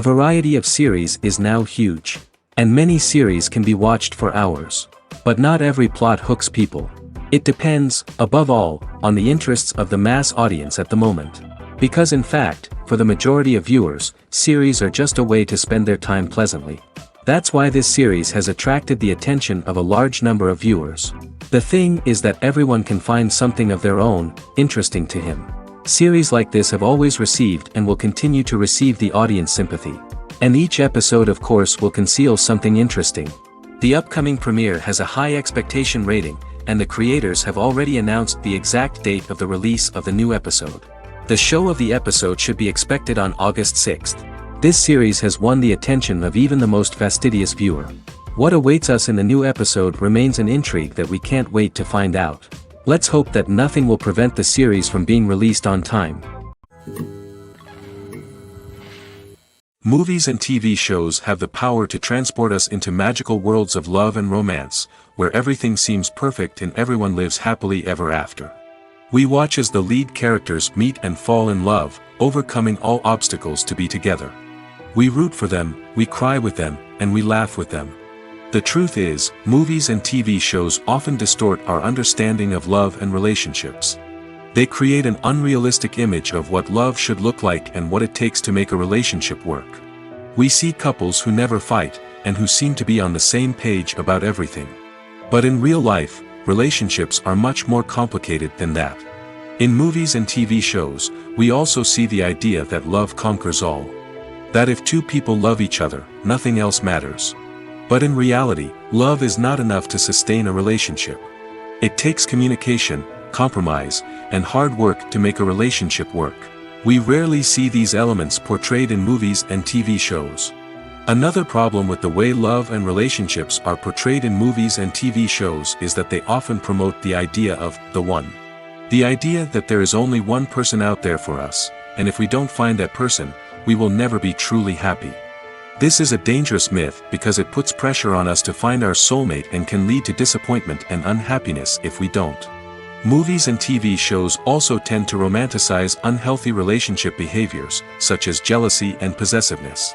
variety of series is now huge. And many series can be watched for hours. But not every plot hooks people. It depends, above all, on the interests of the mass audience at the moment. Because in fact, for the majority of viewers, series are just a way to spend their time pleasantly. That's why this series has attracted the attention of a large number of viewers. The thing is that everyone can find something of their own, interesting to him. Series like this have always received and will continue to receive the audience sympathy. And each episode of course will conceal something interesting. The upcoming premiere has a high expectation rating, and the creators have already announced the exact date of the release of the new episode. The show of the episode should be expected on August 6th. This series has won the attention of even the most fastidious viewer. What awaits us in the new episode remains an intrigue that we can't wait to find out. Let's hope that nothing will prevent the series from being released on time. Movies and TV shows have the power to transport us into magical worlds of love and romance, where everything seems perfect and everyone lives happily ever after. We watch as the lead characters meet and fall in love, overcoming all obstacles to be together. We root for them, we cry with them, and we laugh with them. The truth is, movies and TV shows often distort our understanding of love and relationships. They create an unrealistic image of what love should look like and what it takes to make a relationship work. We see couples who never fight, and who seem to be on the same page about everything. But in real life, relationships are much more complicated than that. In movies and TV shows, we also see the idea that love conquers all. That if two people love each other, nothing else matters. But in reality, love is not enough to sustain a relationship. It takes communication, compromise, and hard work to make a relationship work. We rarely see these elements portrayed in movies and TV shows. Another problem with the way love and relationships are portrayed in movies and TV shows is that they often promote the idea of the one. The idea that there is only one person out there for us, and if we don't find that person, we will never be truly happy. This is a dangerous myth because it puts pressure on us to find our soulmate and can lead to disappointment and unhappiness if we don't. Movies and TV shows also tend to romanticize unhealthy relationship behaviors, such as jealousy and possessiveness.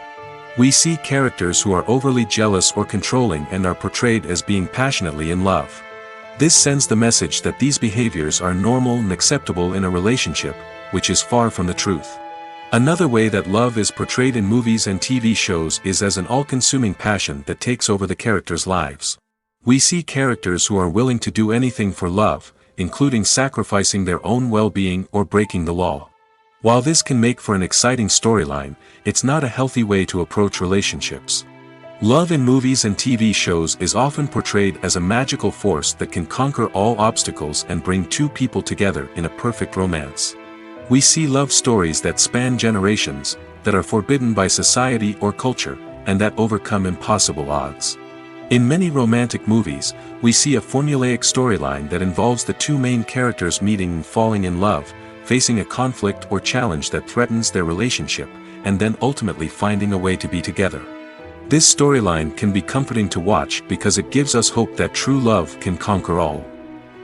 We see characters who are overly jealous or controlling and are portrayed as being passionately in love. This sends the message that these behaviors are normal and acceptable in a relationship, which is far from the truth. Another way that love is portrayed in movies and TV shows is as an all-consuming passion that takes over the characters' lives. We see characters who are willing to do anything for love, including sacrificing their own well-being or breaking the law. While this can make for an exciting storyline, it's not a healthy way to approach relationships. Love in movies and TV shows is often portrayed as a magical force that can conquer all obstacles and bring two people together in a perfect romance. We see love stories that span generations, that are forbidden by society or culture, and that overcome impossible odds. In many romantic movies, we see a formulaic storyline that involves the two main characters meeting and falling in love, facing a conflict or challenge that threatens their relationship, and then ultimately finding a way to be together. This storyline can be comforting to watch because it gives us hope that true love can conquer all.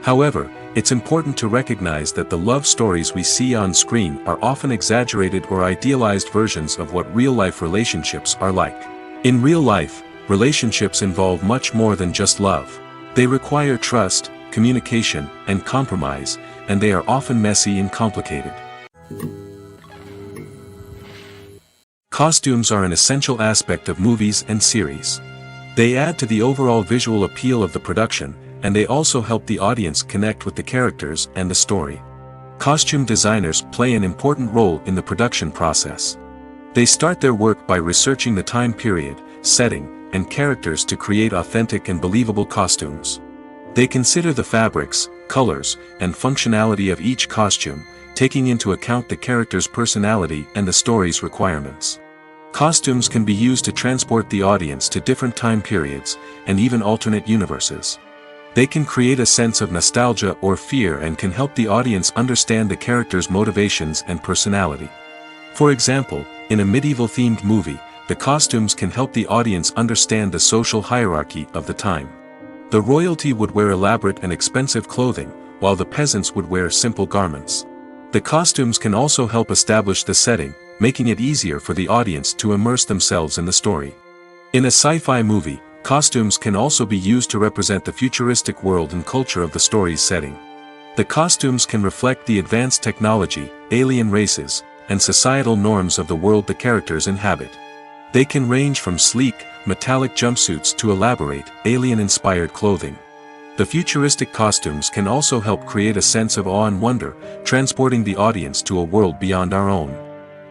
However, it's important to recognize that the love stories we see on screen are often exaggerated or idealized versions of what real-life relationships are like. In real life, relationships involve much more than just love. They require trust, communication, and compromise, and they are often messy and complicated. Costumes are an essential aspect of movies and series. They add to the overall visual appeal of the production, and they also help the audience connect with the characters and the story. Costume designers play an important role in the production process. They start their work by researching the time period, setting, and characters to create authentic and believable costumes. They consider the fabrics, colors, and functionality of each costume, taking into account the character's personality and the story's requirements. Costumes can be used to transport the audience to different time periods, and even alternate universes. They can create a sense of nostalgia or fear and can help the audience understand the character's motivations and personality. For example, in a medieval-themed movie, the costumes can help the audience understand the social hierarchy of the time. The royalty would wear elaborate and expensive clothing, while the peasants would wear simple garments. The costumes can also help establish the setting, making it easier for the audience to immerse themselves in the story. In a sci-fi movie, costumes can also be used to represent the futuristic world and culture of the story's setting. The costumes can reflect the advanced technology, alien races, and societal norms of the world the characters inhabit. They can range from sleek, metallic jumpsuits to elaborate, alien-inspired clothing. The futuristic costumes can also help create a sense of awe and wonder, transporting the audience to a world beyond our own.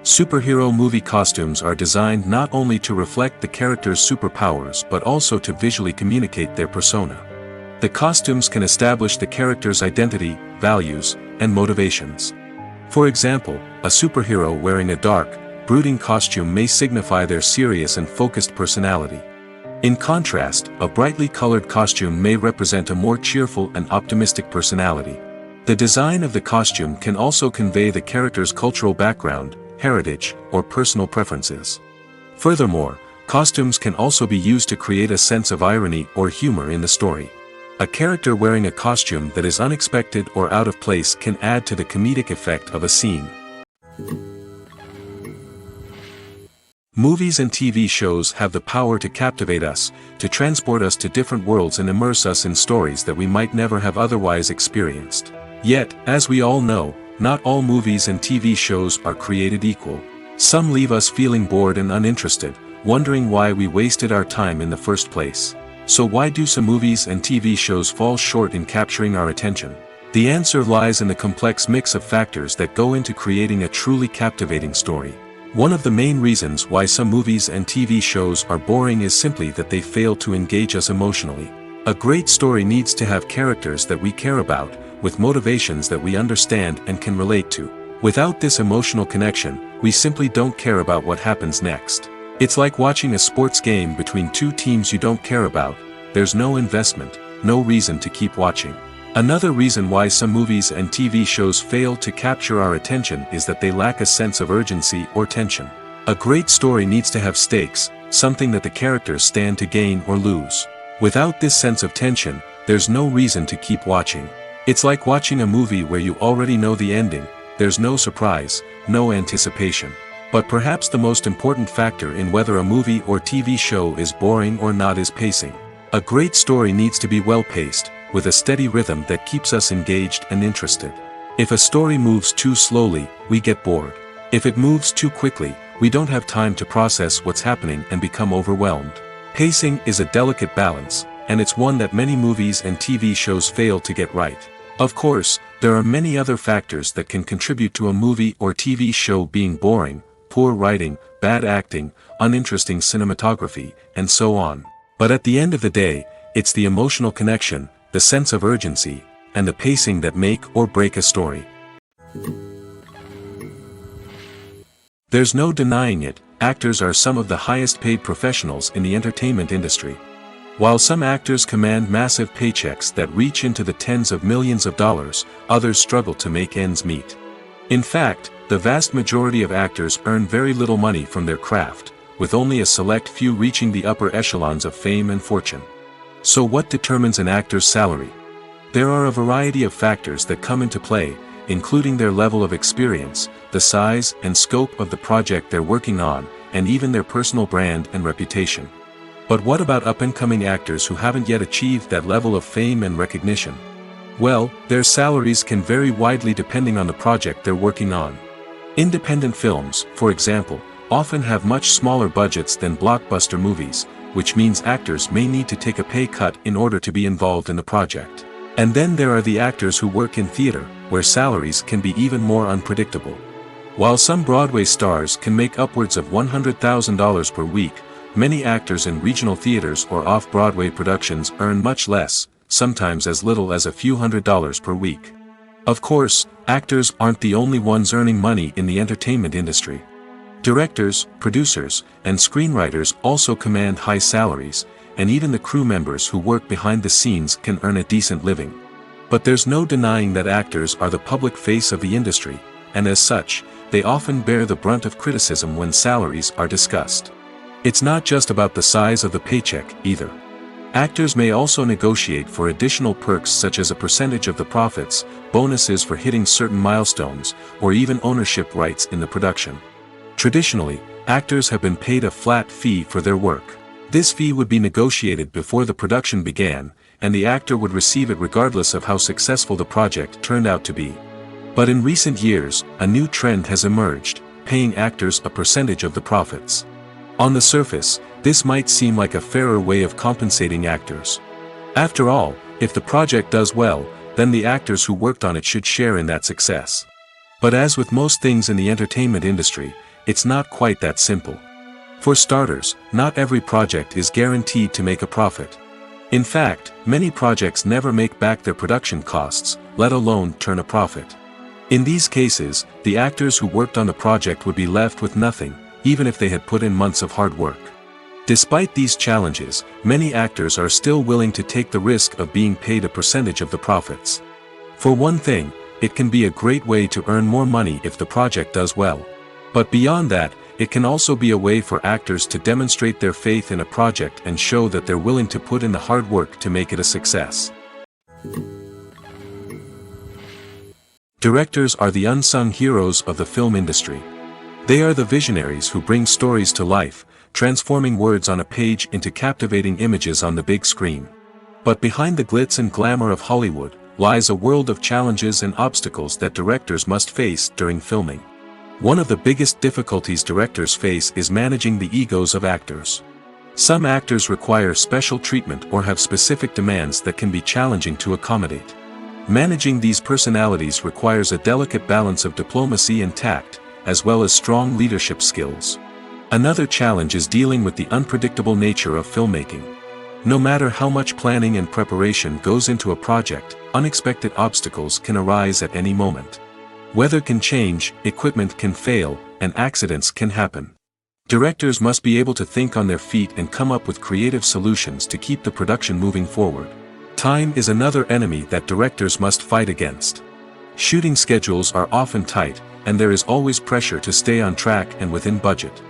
Superhero movie costumes are designed not only to reflect the character's superpowers but also to visually communicate their persona. The costumes can establish the character's identity, values, and motivations. For example, a superhero wearing a dark, brooding costume may signify their serious and focused personality. In contrast, a brightly colored costume may represent a more cheerful and optimistic personality. The design of the costume can also convey the character's cultural background, heritage, or personal preferences. Furthermore, costumes can also be used to create a sense of irony or humor in the story. A character wearing a costume that is unexpected or out of place can add to the comedic effect of a scene. Movies and TV shows have the power to captivate us, to transport us to different worlds and immerse us in stories that we might never have otherwise experienced. Yet, as we all know, not all movies and TV shows are created equal. Some leave us feeling bored and uninterested, wondering why we wasted our time in the first place. So why do some movies and TV shows fall short in capturing our attention? The answer lies in the complex mix of factors that go into creating a truly captivating story. One of the main reasons why some movies and TV shows are boring is simply that they fail to engage us emotionally. A great story needs to have characters that we care about, with motivations that we understand and can relate to. Without this emotional connection, we simply don't care about what happens next. It's like watching a sports game between two teams you don't care about. There's no investment, no reason to keep watching. Another reason why some movies and TV shows fail to capture our attention is that they lack a sense of urgency or tension. A great story needs to have stakes, something that the characters stand to gain or lose. Without this sense of tension, there's no reason to keep watching. It's like watching a movie where you already know the ending. There's no surprise, no anticipation. But perhaps the most important factor in whether a movie or TV show is boring or not is pacing. A great story needs to be well-paced, with a steady rhythm that keeps us engaged and interested. If a story moves too slowly, we get bored. If it moves too quickly, we don't have time to process what's happening and become overwhelmed. Pacing is a delicate balance, and it's one that many movies and TV shows fail to get right. Of course, there are many other factors that can contribute to a movie or TV show being boring: poor writing, bad acting, uninteresting cinematography, and so on. But at the end of the day, it's the emotional connection, the sense of urgency, and the pacing that make or break a story. There's no denying it, actors are some of the highest paid professionals in the entertainment industry. While some actors command massive paychecks that reach into the tens of millions of dollars, others struggle to make ends meet. In fact, the vast majority of actors earn very little money from their craft, with only a select few reaching the upper echelons of fame and fortune. So what determines an actor's salary? There are a variety of factors that come into play, including their level of experience, the size and scope of the project they're working on, and even their personal brand and reputation. But what about up-and-coming actors who haven't yet achieved that level of fame and recognition? Well, their salaries can vary widely depending on the project they're working on. Independent films, for example, often have much smaller budgets than blockbuster movies, which means actors may need to take a pay cut in order to be involved in the project. And then there are the actors who work in theater, where salaries can be even more unpredictable. While some Broadway stars can make upwards of $100,000 per week, many actors in regional theaters or off-Broadway productions earn much less, sometimes as little as a few $100s per week. Of course, actors aren't the only ones earning money in the entertainment industry. Directors, producers, and screenwriters also command high salaries, and even the crew members who work behind the scenes can earn a decent living. But there's no denying that actors are the public face of the industry, and as such, they often bear the brunt of criticism when salaries are discussed. It's not just about the size of the paycheck, either. Actors may also negotiate for additional perks such as a percentage of the profits, bonuses for hitting certain milestones, or even ownership rights in the production. Traditionally, actors have been paid a flat fee for their work. This fee would be negotiated before the production began, and the actor would receive it regardless of how successful the project turned out to be. But in recent years, a new trend has emerged, paying actors a percentage of the profits. On the surface, this might seem like a fairer way of compensating actors. After all, if the project does well, then the actors who worked on it should share in that success. But as with most things in the entertainment industry, it's not quite that simple. For starters, not every project is guaranteed to make a profit. In fact, many projects never make back their production costs, let alone turn a profit. In these cases, the actors who worked on the project would be left with nothing, even if they had put in months of hard work. Despite these challenges, many actors are still willing to take the risk of being paid a percentage of the profits. For one thing, it can be a great way to earn more money if the project does well. But beyond that, it can also be a way for actors to demonstrate their faith in a project and show that they're willing to put in the hard work to make it a success. Directors are the unsung heroes of the film industry. They are the visionaries who bring stories to life, transforming words on a page into captivating images on the big screen. But behind the glitz and glamour of Hollywood, lies a world of challenges and obstacles that directors must face during filming. One of the biggest difficulties directors face is managing the egos of actors. Some actors require special treatment or have specific demands that can be challenging to accommodate. Managing these personalities requires a delicate balance of diplomacy and tact, as well as strong leadership skills. Another challenge is dealing with the unpredictable nature of filmmaking. No matter how much planning and preparation goes into a project, unexpected obstacles can arise at any moment. Weather can change, equipment can fail, and accidents can happen. Directors must be able to think on their feet and come up with creative solutions to keep the production moving forward. Time is another enemy that directors must fight against. Shooting schedules are often tight, and there is always pressure to stay on track and within budget.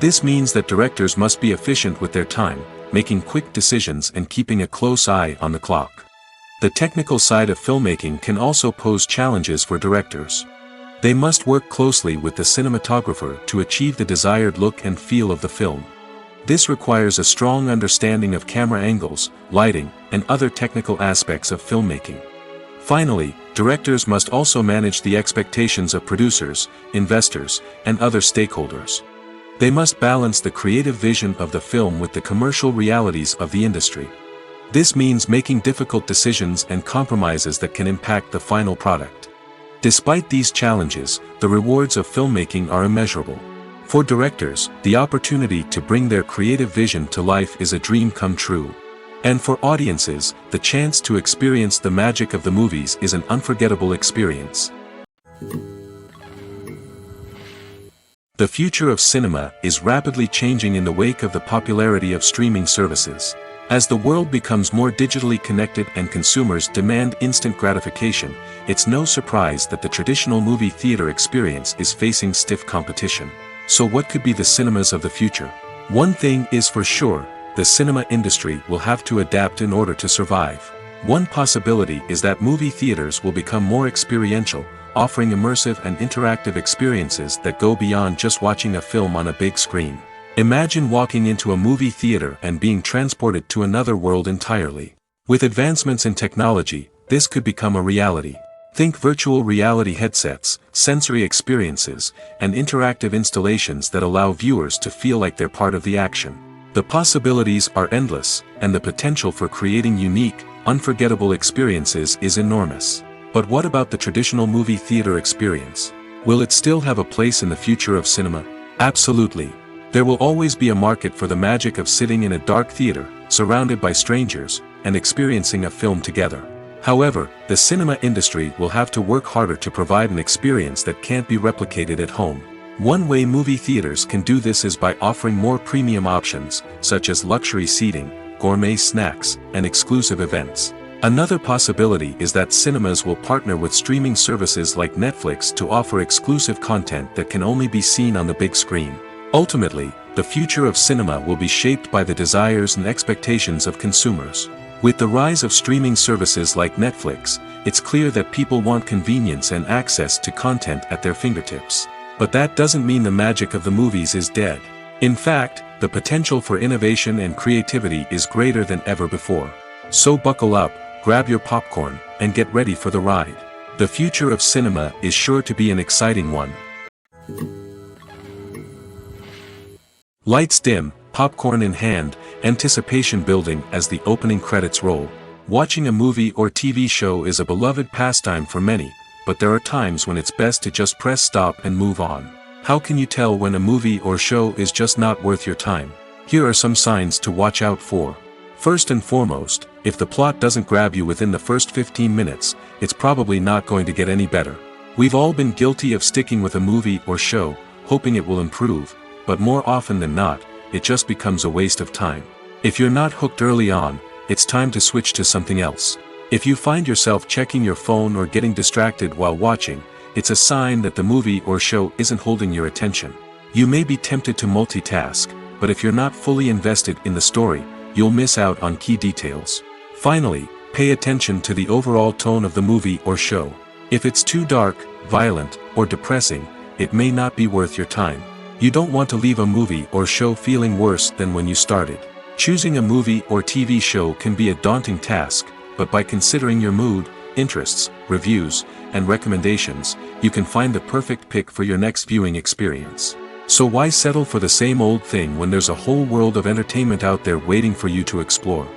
This means that directors must be efficient with their time, making quick decisions and keeping a close eye on the clock. The technical side of filmmaking can also pose challenges for directors. They must work closely with the cinematographer to achieve the desired look and feel of the film. This requires a strong understanding of camera angles, lighting, and other technical aspects of filmmaking. Finally, directors must also manage the expectations of producers, investors, and other stakeholders. They must balance the creative vision of the film with the commercial realities of the industry. This means making difficult decisions and compromises that can impact the final product. Despite these challenges, the rewards of filmmaking are immeasurable. For directors, the opportunity to bring their creative vision to life is a dream come true. And for audiences, the chance to experience the magic of the movies is an unforgettable experience. The future of cinema is rapidly changing in the wake of the popularity of streaming services. As the world becomes more digitally connected and consumers demand instant gratification, it's no surprise that the traditional movie theater experience is facing stiff competition. So what could be the cinemas of the future? One thing is for sure, the cinema industry will have to adapt in order to survive. One possibility is that movie theaters will become more experiential, offering immersive and interactive experiences that go beyond just watching a film on a big screen. Imagine walking into a movie theater and being transported to another world entirely. With advancements in technology, this could become a reality. Think virtual reality headsets, sensory experiences, and interactive installations that allow viewers to feel like they're part of the action. The possibilities are endless, and the potential for creating unique, unforgettable experiences is enormous. But what about the traditional movie theater experience? Will it still have a place in the future of cinema? Absolutely. There will always be a market for the magic of sitting in a dark theater, surrounded by strangers, and experiencing a film together. However, the cinema industry will have to work harder to provide an experience that can't be replicated at home. One way movie theaters can do this is by offering more premium options, such as luxury seating, gourmet snacks, and exclusive events. Another possibility is that cinemas will partner with streaming services like Netflix to offer exclusive content that can only be seen on the big screen. Ultimately, the future of cinema will be shaped by the desires and expectations of consumers. With the rise of streaming services like Netflix, it's clear that people want convenience and access to content at their fingertips. But that doesn't mean the magic of the movies is dead. In fact, the potential for innovation and creativity is greater than ever before. So buckle up, grab your popcorn, and get ready for the ride. The future of cinema is sure to be an exciting one. Lights dim, popcorn in hand, anticipation building as the opening credits roll. Watching a movie or TV show is a beloved pastime for many, but there are times when it's best to just press stop and move on. How can you tell when a movie or show is just not worth your time? Here are some signs to watch out for. First and foremost, if the plot doesn't grab you within the first 15 minutes, it's probably not going to get any better. We've all been guilty of sticking with a movie or show, hoping it will improve, but more often than not, it just becomes a waste of time. If you're not hooked early on, it's time to switch to something else. If you find yourself checking your phone or getting distracted while watching, it's a sign that the movie or show isn't holding your attention. You may be tempted to multitask, but if you're not fully invested in the story, you'll miss out on key details. Finally, pay attention to the overall tone of the movie or show. If it's too dark, violent, or depressing, it may not be worth your time. You don't want to leave a movie or show feeling worse than when you started. Choosing a movie or TV show can be a daunting task, but by considering your mood, interests, reviews, and recommendations, you can find the perfect pick for your next viewing experience. So why settle for the same old thing when there's a whole world of entertainment out there waiting for you to explore?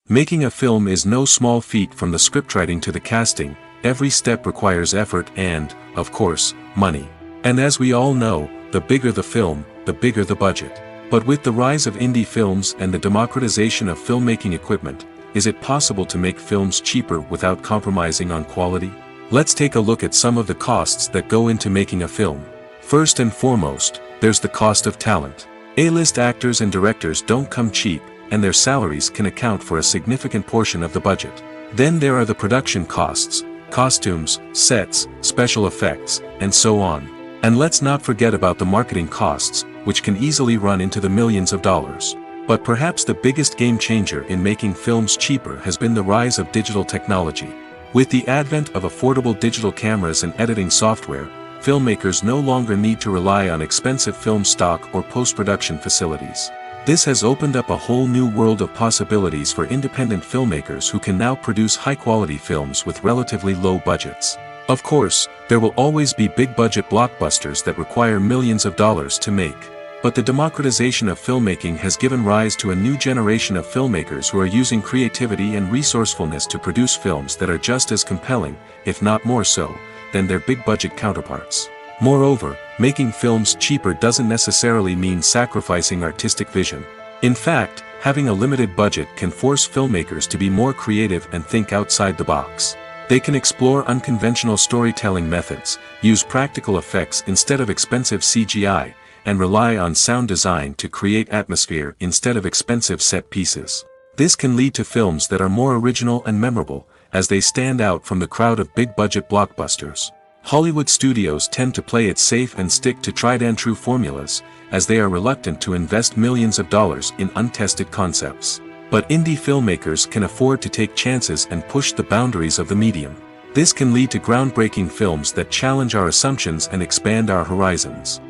Making a film is no small feat. From the scriptwriting to the casting, every step requires effort and, of course, money. And as we all know, the bigger the film, the bigger the budget. But with the rise of indie films and the democratization of filmmaking equipment, is it possible to make films cheaper without compromising on quality? Let's take a look at some of the costs that go into making a film. First and foremost, there's the cost of talent. A-list actors and directors don't come cheap, and their salaries can account for a significant portion of the budget. Then there are the production costs, costumes, sets, special effects, and so on. And let's not forget about the marketing costs, which can easily run into the millions of dollars. But perhaps the biggest game changer in making films cheaper has been the rise of digital technology. With the advent of affordable digital cameras and editing software, filmmakers no longer need to rely on expensive film stock or post-production facilities. This has opened up a whole new world of possibilities for independent filmmakers who can now produce high-quality films with relatively low budgets. Of course, there will always be big-budget blockbusters that require millions of dollars to make. But the democratization of filmmaking has given rise to a new generation of filmmakers who are using creativity and resourcefulness to produce films that are just as compelling, if not more so, than their big-budget counterparts. Moreover, making films cheaper doesn't necessarily mean sacrificing artistic vision. In fact, having a limited budget can force filmmakers to be more creative and think outside the box. They can explore unconventional storytelling methods, use practical effects instead of expensive CGI, and rely on sound design to create atmosphere instead of expensive set pieces. This can lead to films that are more original and memorable, as they stand out from the crowd of big-budget blockbusters. Hollywood studios tend to play it safe and stick to tried-and-true formulas, as they are reluctant to invest millions of dollars in untested concepts. But indie filmmakers can afford to take chances and push the boundaries of the medium. This can lead to groundbreaking films that challenge our assumptions and expand our horizons.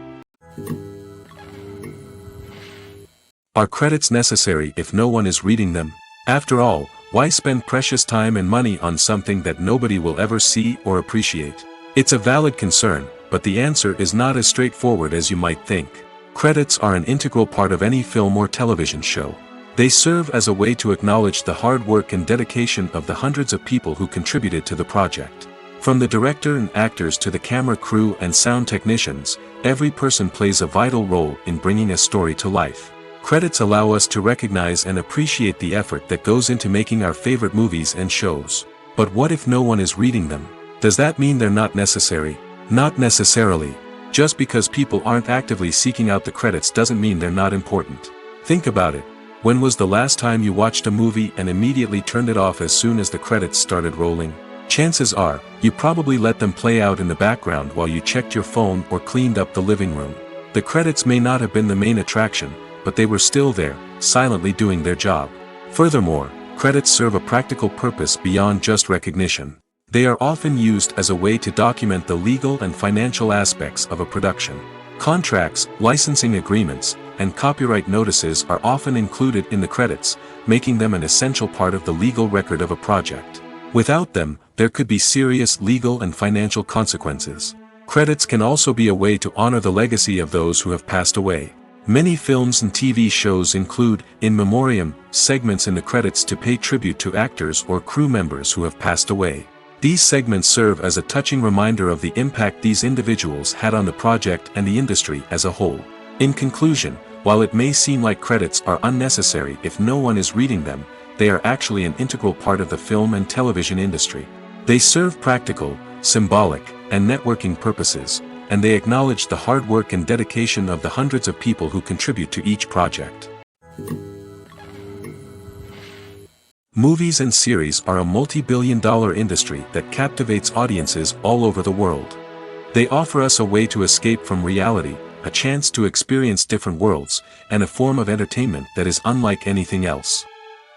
Are credits necessary if no one is reading them? After all, why spend precious time and money on something that nobody will ever see or appreciate? It's a valid concern, but the answer is not as straightforward as you might think. Credits are an integral part of any film or television show. They serve as a way to acknowledge the hard work and dedication of the hundreds of people who contributed to the project. From the director and actors to the camera crew and sound technicians, every person plays a vital role in bringing a story to life. Credits allow us to recognize and appreciate the effort that goes into making our favorite movies and shows. But what if no one is reading them? Does that mean they're not necessary? Not necessarily. Just because people aren't actively seeking out the credits doesn't mean they're not important. Think about it. When was the last time you watched a movie and immediately turned it off as soon as the credits started rolling? Chances are, you probably let them play out in the background while you checked your phone or cleaned up the living room. The credits may not have been the main attraction, but they were still there, silently doing their job. Furthermore, credits serve a practical purpose beyond just recognition. They are often used as a way to document the legal and financial aspects of a production. Contracts, licensing agreements, and copyright notices are often included in the credits, making them an essential part of the legal record of a project. Without them, there could be serious legal and financial consequences. Credits can also be a way to honor the legacy of those who have passed away. Many films and TV shows include, in memoriam, segments in the credits to pay tribute to actors or crew members who have passed away. These segments serve as a touching reminder of the impact these individuals had on the project and the industry as a whole. In conclusion, while it may seem like credits are unnecessary if no one is reading them, they are actually an integral part of the film and television industry. They serve practical, symbolic, and networking purposes, and they acknowledge the hard work and dedication of the hundreds of people who contribute to each project. Movies and series are a multi-billion-dollar industry that captivates audiences all over the world. They offer us a way to escape from reality, a chance to experience different worlds, and a form of entertainment that is unlike anything else.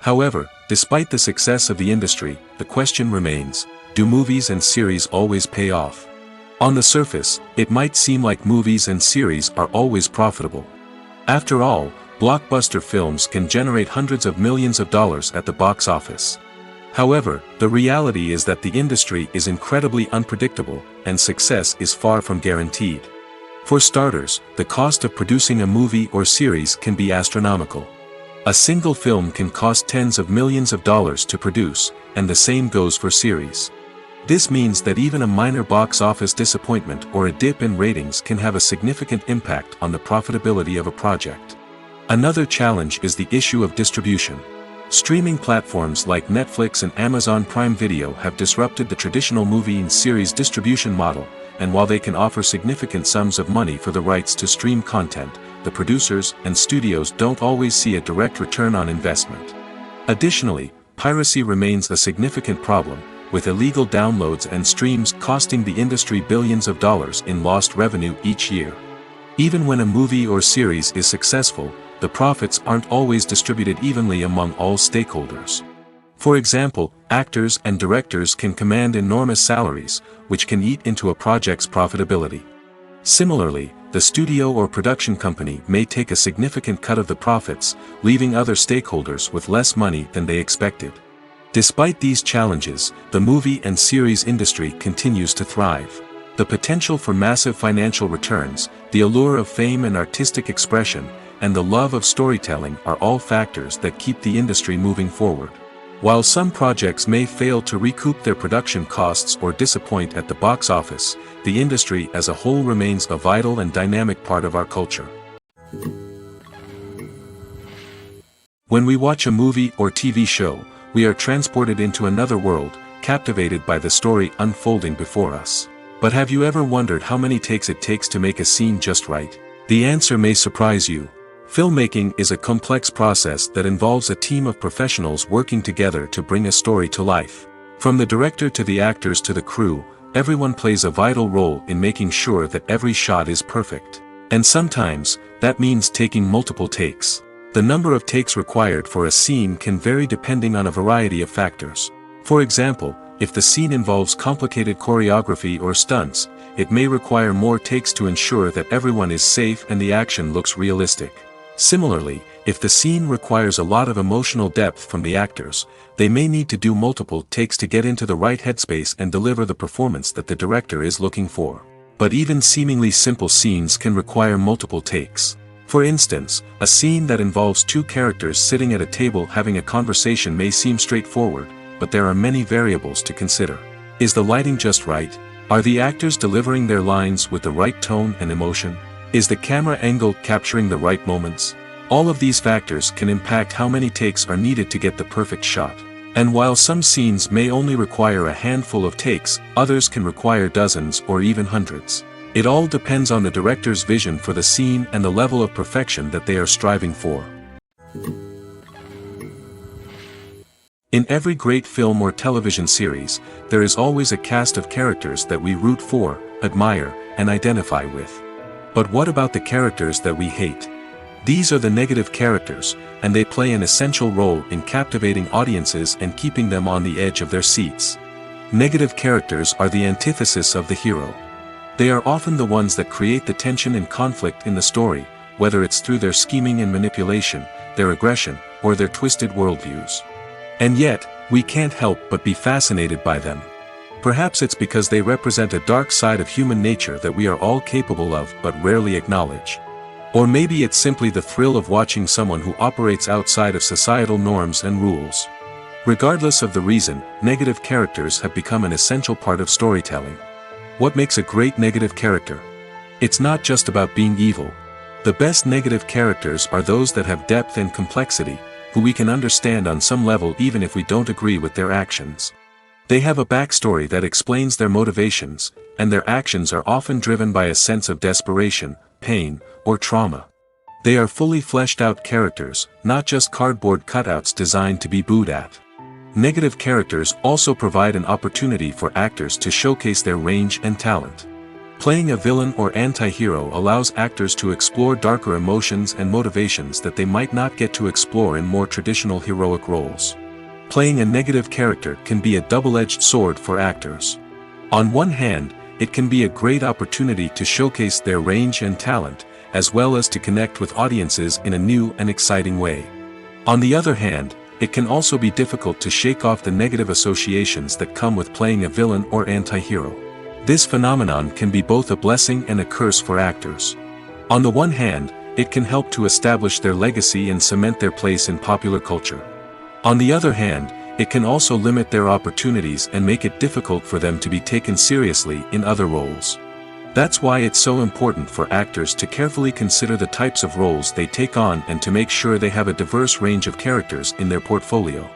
However, despite the success of the industry, the question remains, do movies and series always pay off? On the surface, it might seem like movies and series are always profitable. After all, blockbuster films can generate hundreds of millions of dollars at the box office. However, the reality is that the industry is incredibly unpredictable, and success is far from guaranteed. For starters, the cost of producing a movie or series can be astronomical. A single film can cost tens of millions of dollars to produce, and the same goes for series. This means that even a minor box office disappointment or a dip in ratings can have a significant impact on the profitability of a project. Another challenge is the issue of distribution. Streaming platforms like Netflix and Amazon Prime Video have disrupted the traditional movie and series distribution model, and while they can offer significant sums of money for the rights to stream content, the producers and studios don't always see a direct return on investment. Additionally, piracy remains a significant problem, with illegal downloads and streams costing the industry billions of dollars in lost revenue each year. Even when a movie or series is successful, the profits aren't always distributed evenly among all stakeholders. For example, actors and directors can command enormous salaries, which can eat into a project's profitability. Similarly, the studio or production company may take a significant cut of the profits, leaving other stakeholders with less money than they expected. Despite these challenges, the movie and series industry continues to thrive. The potential for massive financial returns, the allure of fame and artistic expression, and the love of storytelling are all factors that keep the industry moving forward. While some projects may fail to recoup their production costs or disappoint at the box office, the industry as a whole remains a vital and dynamic part of our culture. When we watch a movie or TV show, we are transported into another world, captivated by the story unfolding before us. But have you ever wondered how many takes it takes to make a scene just right? The answer may surprise you. Filmmaking is a complex process that involves a team of professionals working together to bring a story to life. From the director to the actors to the crew, everyone plays a vital role in making sure that every shot is perfect. And sometimes, that means taking multiple takes. The number of takes required for a scene can vary depending on a variety of factors. For example, if the scene involves complicated choreography or stunts, it may require more takes to ensure that everyone is safe and the action looks realistic. Similarly, if the scene requires a lot of emotional depth from the actors, they may need to do multiple takes to get into the right headspace and deliver the performance that the director is looking for. But even seemingly simple scenes can require multiple takes. For instance, a scene that involves two characters sitting at a table having a conversation may seem straightforward, but there are many variables to consider. Is the lighting just right? Are the actors delivering their lines with the right tone and emotion? Is the camera angle capturing the right moments? All of these factors can impact how many takes are needed to get the perfect shot. And while some scenes may only require a handful of takes, others can require dozens or even hundreds. It all depends on the director's vision for the scene and the level of perfection that they are striving for. In every great film or television series, there is always a cast of characters that we root for, admire, and identify with. But what about the characters that we hate? These are the negative characters, and they play an essential role in captivating audiences and keeping them on the edge of their seats. Negative characters are the antithesis of the hero. They are often the ones that create the tension and conflict in the story, whether it's through their scheming and manipulation, their aggression, or their twisted worldviews. And yet, we can't help but be fascinated by them. Perhaps it's because they represent a dark side of human nature that we are all capable of but rarely acknowledge. Or maybe it's simply the thrill of watching someone who operates outside of societal norms and rules. Regardless of the reason, negative characters have become an essential part of storytelling. What makes a great negative character? It's not just about being evil. The best negative characters are those that have depth and complexity, who we can understand on some level even if we don't agree with their actions. They have a backstory that explains their motivations, and their actions are often driven by a sense of desperation, pain, or trauma. They are fully fleshed out characters, not just cardboard cutouts designed to be booed at. Negative characters also provide an opportunity for actors to showcase their range and talent. Playing a villain or anti-hero allows actors to explore darker emotions and motivations that they might not get to explore in more traditional heroic roles. Playing a negative character can be a double-edged sword for actors. On one hand, it can be a great opportunity to showcase their range and talent, as well as to connect with audiences in a new and exciting way. On the other hand, it can also be difficult to shake off the negative associations that come with playing a villain or anti-hero. This phenomenon can be both a blessing and a curse for actors. On the one hand, it can help to establish their legacy and cement their place in popular culture. On the other hand, it can also limit their opportunities and make it difficult for them to be taken seriously in other roles. That's why it's so important for actors to carefully consider the types of roles they take on and to make sure they have a diverse range of characters in their portfolio.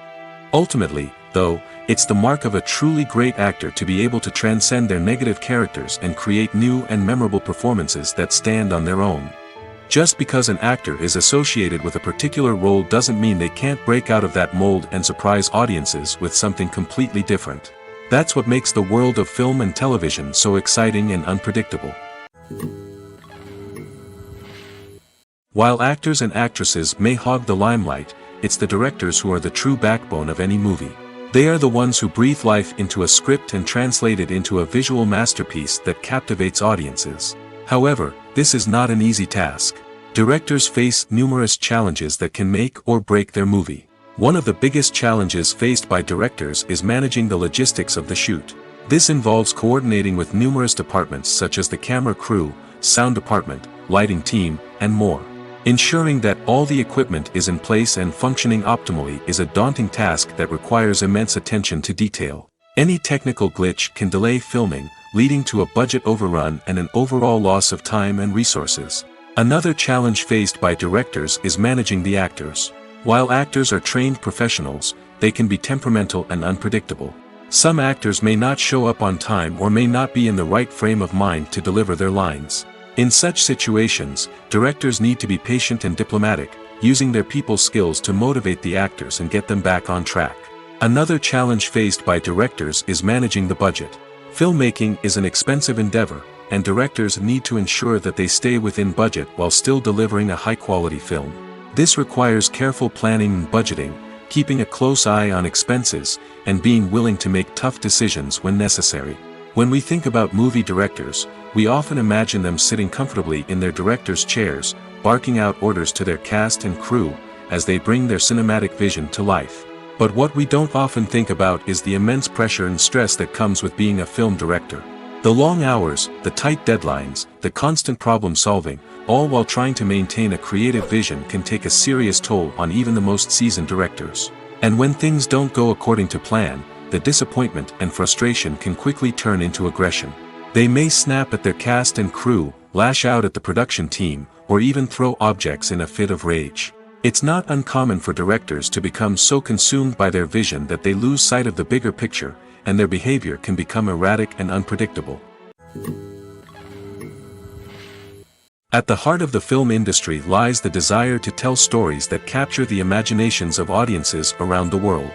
Ultimately, though, it's the mark of a truly great actor to be able to transcend their negative characters and create new and memorable performances that stand on their own. Just because an actor is associated with a particular role doesn't mean they can't break out of that mold and surprise audiences with something completely different. That's what makes the world of film and television so exciting and unpredictable. While actors and actresses may hog the limelight, it's the directors who are the true backbone of any movie. They are the ones who breathe life into a script and translate it into a visual masterpiece that captivates audiences. However, this is not an easy task. Directors face numerous challenges that can make or break their movie. One of the biggest challenges faced by directors is managing the logistics of the shoot. This involves coordinating with numerous departments such as the camera crew, sound department, lighting team, and more. Ensuring that all the equipment is in place and functioning optimally is a daunting task that requires immense attention to detail. Any technical glitch can delay filming, leading to a budget overrun and an overall loss of time and resources. Another challenge faced by directors is managing the actors. While actors are trained professionals, they can be temperamental and unpredictable. Some actors may not show up on time or may not be in the right frame of mind to deliver their lines. In such situations, directors need to be patient and diplomatic, using their people skills to motivate the actors and get them back on track. Another challenge faced by directors is managing the budget. Filmmaking is an expensive endeavor, and directors need to ensure that they stay within budget while still delivering a high-quality film. This requires careful planning and budgeting, keeping a close eye on expenses, and being willing to make tough decisions when necessary. When we think about movie directors, we often imagine them sitting comfortably in their director's chairs, barking out orders to their cast and crew, as they bring their cinematic vision to life. But what we don't often think about is the immense pressure and stress that comes with being a film director. The long hours, the tight deadlines, the constant problem solving, all while trying to maintain a creative vision can take a serious toll on even the most seasoned directors. And when things don't go according to plan, the disappointment and frustration can quickly turn into aggression. They may snap at their cast and crew, lash out at the production team, or even throw objects in a fit of rage. It's not uncommon for directors to become so consumed by their vision that they lose sight of the bigger picture, and their behavior can become erratic and unpredictable. At the heart of the film industry lies the desire to tell stories that capture the imaginations of audiences around the world.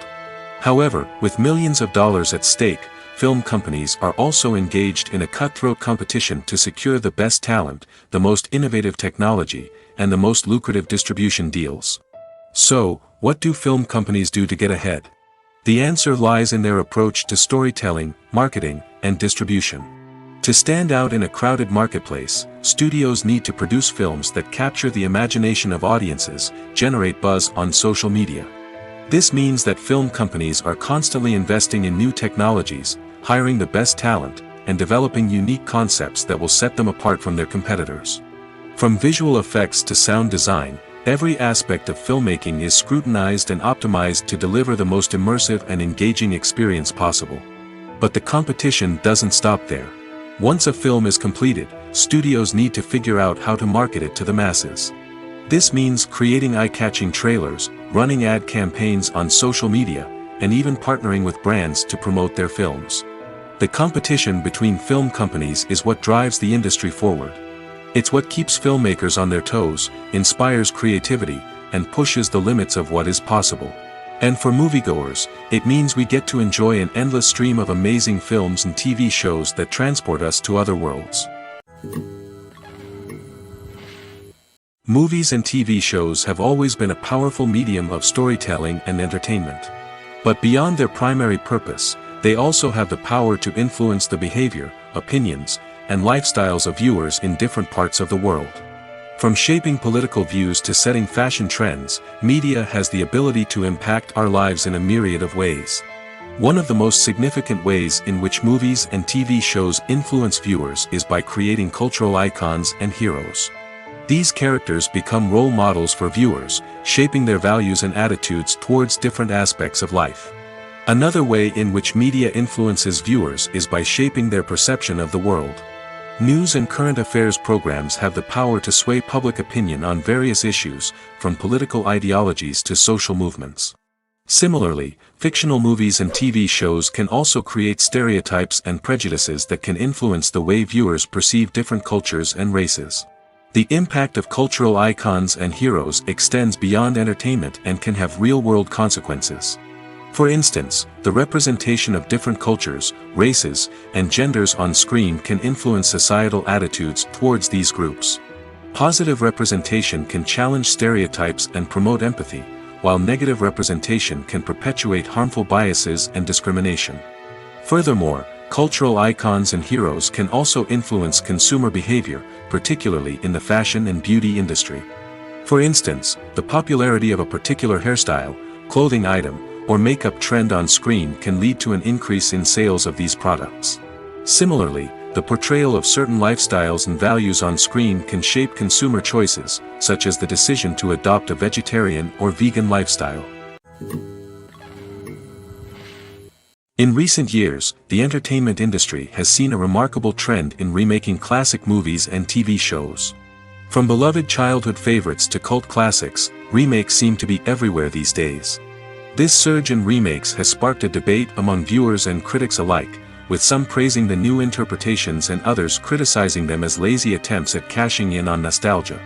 However, with millions of dollars at stake, film companies are also engaged in a cutthroat competition to secure the best talent, the most innovative technology, and the most lucrative distribution deals. So, what do film companies do to get ahead? The answer lies in their approach to storytelling, marketing, and distribution. To stand out in a crowded marketplace, studios need to produce films that capture the imagination of audiences, generate buzz on social media. This means that film companies are constantly investing in new technologies, hiring the best talent, and developing unique concepts that will set them apart from their competitors. From visual effects to sound design, every aspect of filmmaking is scrutinized and optimized to deliver the most immersive and engaging experience possible. But the competition doesn't stop there. Once a film is completed, studios need to figure out how to market it to the masses. This means creating eye-catching trailers, running ad campaigns on social media, and even partnering with brands to promote their films. The competition between film companies is what drives the industry forward. It's what keeps filmmakers on their toes, inspires creativity, and pushes the limits of what is possible. And for moviegoers, it means we get to enjoy an endless stream of amazing films and TV shows that transport us to other worlds. Movies and TV shows have always been a powerful medium of storytelling and entertainment. But beyond their primary purpose, they also have the power to influence the behavior, opinions, and lifestyles of viewers in different parts of the world. From shaping political views to setting fashion trends, media has the ability to impact our lives in a myriad of ways. One of the most significant ways in which movies and TV shows influence viewers is by creating cultural icons and heroes. These characters become role models for viewers, shaping their values and attitudes towards different aspects of life. Another way in which media influences viewers is by shaping their perception of the world. News and current affairs programs have the power to sway public opinion on various issues, from political ideologies to social movements. Similarly, fictional movies and TV shows can also create stereotypes and prejudices that can influence the way viewers perceive different cultures and races. The impact of cultural icons and heroes extends beyond entertainment and can have real-world consequences. For instance, the representation of different cultures, races, and genders on screen can influence societal attitudes towards these groups. Positive representation can challenge stereotypes and promote empathy, while negative representation can perpetuate harmful biases and discrimination. Furthermore, cultural icons and heroes can also influence consumer behavior, particularly in the fashion and beauty industry. For instance, the popularity of a particular hairstyle, clothing item, or makeup trend on screen can lead to an increase in sales of these products. Similarly, the portrayal of certain lifestyles and values on screen can shape consumer choices, such as the decision to adopt a vegetarian or vegan lifestyle. In recent years, the entertainment industry has seen a remarkable trend in remaking classic movies and TV shows. From beloved childhood favorites to cult classics, remakes seem to be everywhere these days. This surge in remakes has sparked a debate among viewers and critics alike, with some praising the new interpretations and others criticizing them as lazy attempts at cashing in on nostalgia.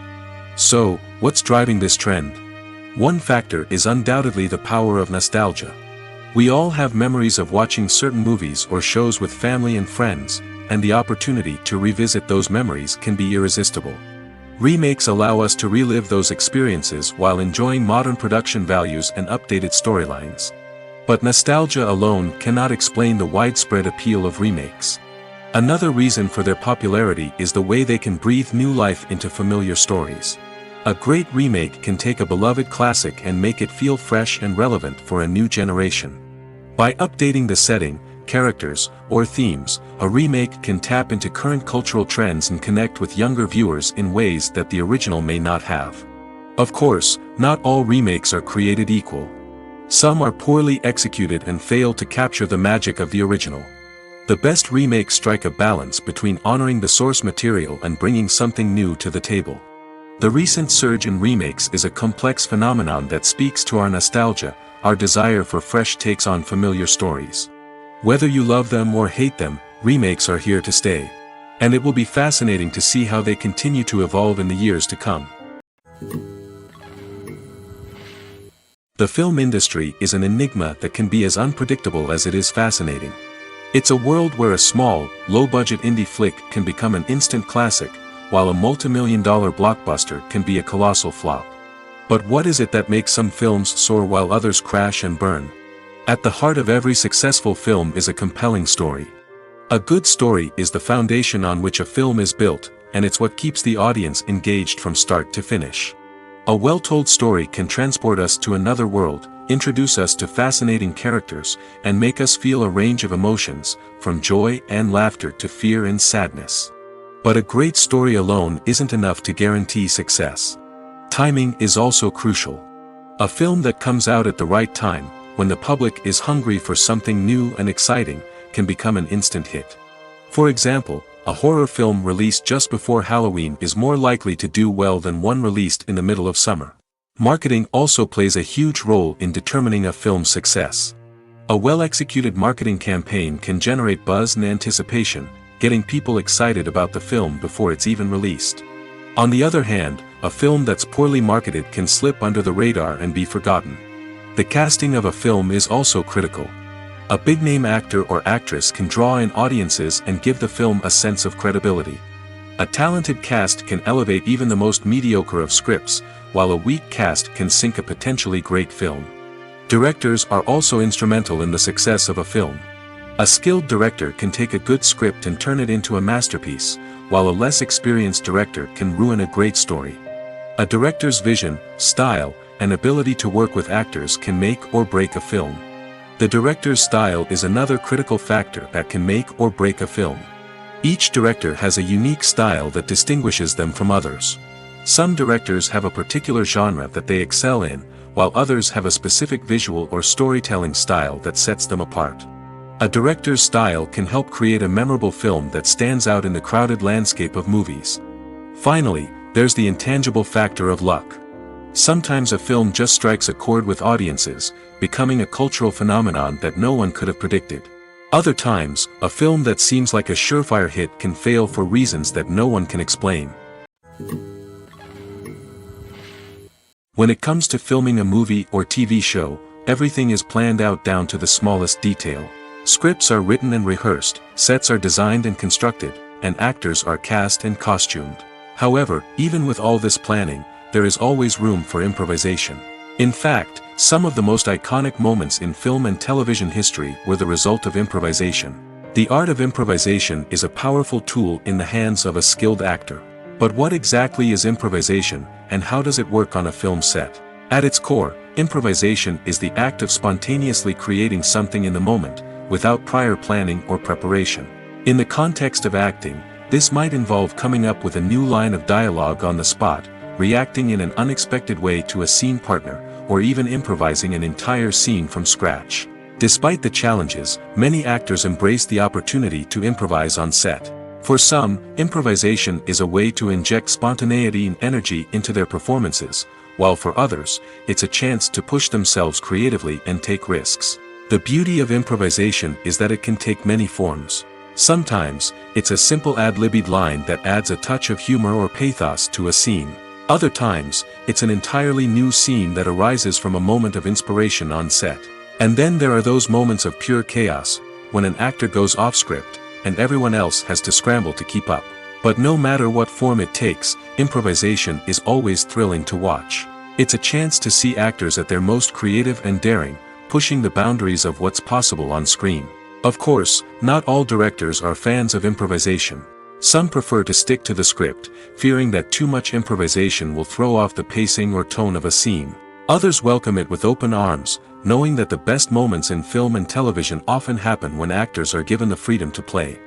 So, what's driving this trend? One factor is undoubtedly the power of nostalgia. We all have memories of watching certain movies or shows with family and friends, and the opportunity to revisit those memories can be irresistible. Remakes allow us to relive those experiences while enjoying modern production values and updated storylines. But nostalgia alone cannot explain the widespread appeal of remakes. Another reason for their popularity is the way they can breathe new life into familiar stories. A great remake can take a beloved classic and make it feel fresh and relevant for a new generation. By updating the setting, characters, or themes, a remake can tap into current cultural trends and connect with younger viewers in ways that the original may not have. Of course, not all remakes are created equal. Some are poorly executed and fail to capture the magic of the original. The best remakes strike a balance between honoring the source material and bringing something new to the table. The recent surge in remakes is a complex phenomenon that speaks to our nostalgia, our desire for fresh takes on familiar stories. Whether you love them or hate them, remakes are here to stay. And it will be fascinating to see how they continue to evolve in the years to come. The film industry is an enigma that can be as unpredictable as it is fascinating. It's a world where a small, low-budget indie flick can become an instant classic, while a multi-million-dollar blockbuster can be a colossal flop. But what is it that makes some films soar while others crash and burn? At the heart of every successful film is a compelling story. A good story is the foundation on which a film is built, and it's what keeps the audience engaged from start to finish. A well-told story can transport us to another world, introduce us to fascinating characters, and make us feel a range of emotions, from joy and laughter to fear and sadness. But a great story alone isn't enough to guarantee success. Timing is also crucial. A film that comes out at the right time, when the public is hungry for something new and exciting, can become an instant hit. For example, a horror film released just before Halloween is more likely to do well than one released in the middle of summer. Marketing also plays a huge role in determining a film's success. A well-executed marketing campaign can generate buzz and anticipation, getting people excited about the film before it's even released. On the other hand, a film that's poorly marketed can slip under the radar and be forgotten. The casting of a film is also critical. A big-name actor or actress can draw in audiences and give the film a sense of credibility. A talented cast can elevate even the most mediocre of scripts, while a weak cast can sink a potentially great film. Directors are also instrumental in the success of a film. A skilled director can take a good script and turn it into a masterpiece, while a less experienced director can ruin a great story. A director's vision, style, and ability to work with actors can make or break a film. The director's style is another critical factor that can make or break a film. Each director has a unique style that distinguishes them from others. Some directors have a particular genre that they excel in, while others have a specific visual or storytelling style that sets them apart. A director's style can help create a memorable film that stands out in the crowded landscape of movies. Finally, there's the intangible factor of luck. Sometimes a film just strikes a chord with audiences, becoming a cultural phenomenon that no one could have predicted. Other times, a film that seems like a surefire hit can fail for reasons that no one can explain. When it comes to filming a movie or TV show, everything is planned out down to the smallest detail. Scripts are written and rehearsed, sets are designed and constructed, and actors are cast and costumed. However, even with all this planning, there is always room for improvisation. In fact, some of the most iconic moments in film and television history were the result of improvisation. The art of improvisation is a powerful tool in the hands of a skilled actor. But what exactly is improvisation, and how does it work on a film set? At its core, improvisation is the act of spontaneously creating something in the moment, without prior planning or preparation. In the context of acting, this might involve coming up with a new line of dialogue on the spot, reacting in an unexpected way to a scene partner, or even improvising an entire scene from scratch. Despite the challenges, many actors embrace the opportunity to improvise on set. For some, improvisation is a way to inject spontaneity and energy into their performances, while for others, it's a chance to push themselves creatively and take risks. The beauty of improvisation is that it can take many forms. Sometimes, it's a simple ad-libbed line that adds a touch of humor or pathos to a scene. Other times, it's an entirely new scene that arises from a moment of inspiration on set. And then there are those moments of pure chaos, when an actor goes off script, and everyone else has to scramble to keep up. But no matter what form it takes, improvisation is always thrilling to watch. It's a chance to see actors at their most creative and daring, pushing the boundaries of what's possible on screen. Of course, not all directors are fans of improvisation. Some prefer to stick to the script, fearing that too much improvisation will throw off the pacing or tone of a scene. Others welcome it with open arms, knowing that the best moments in film and television often happen when actors are given the freedom to play.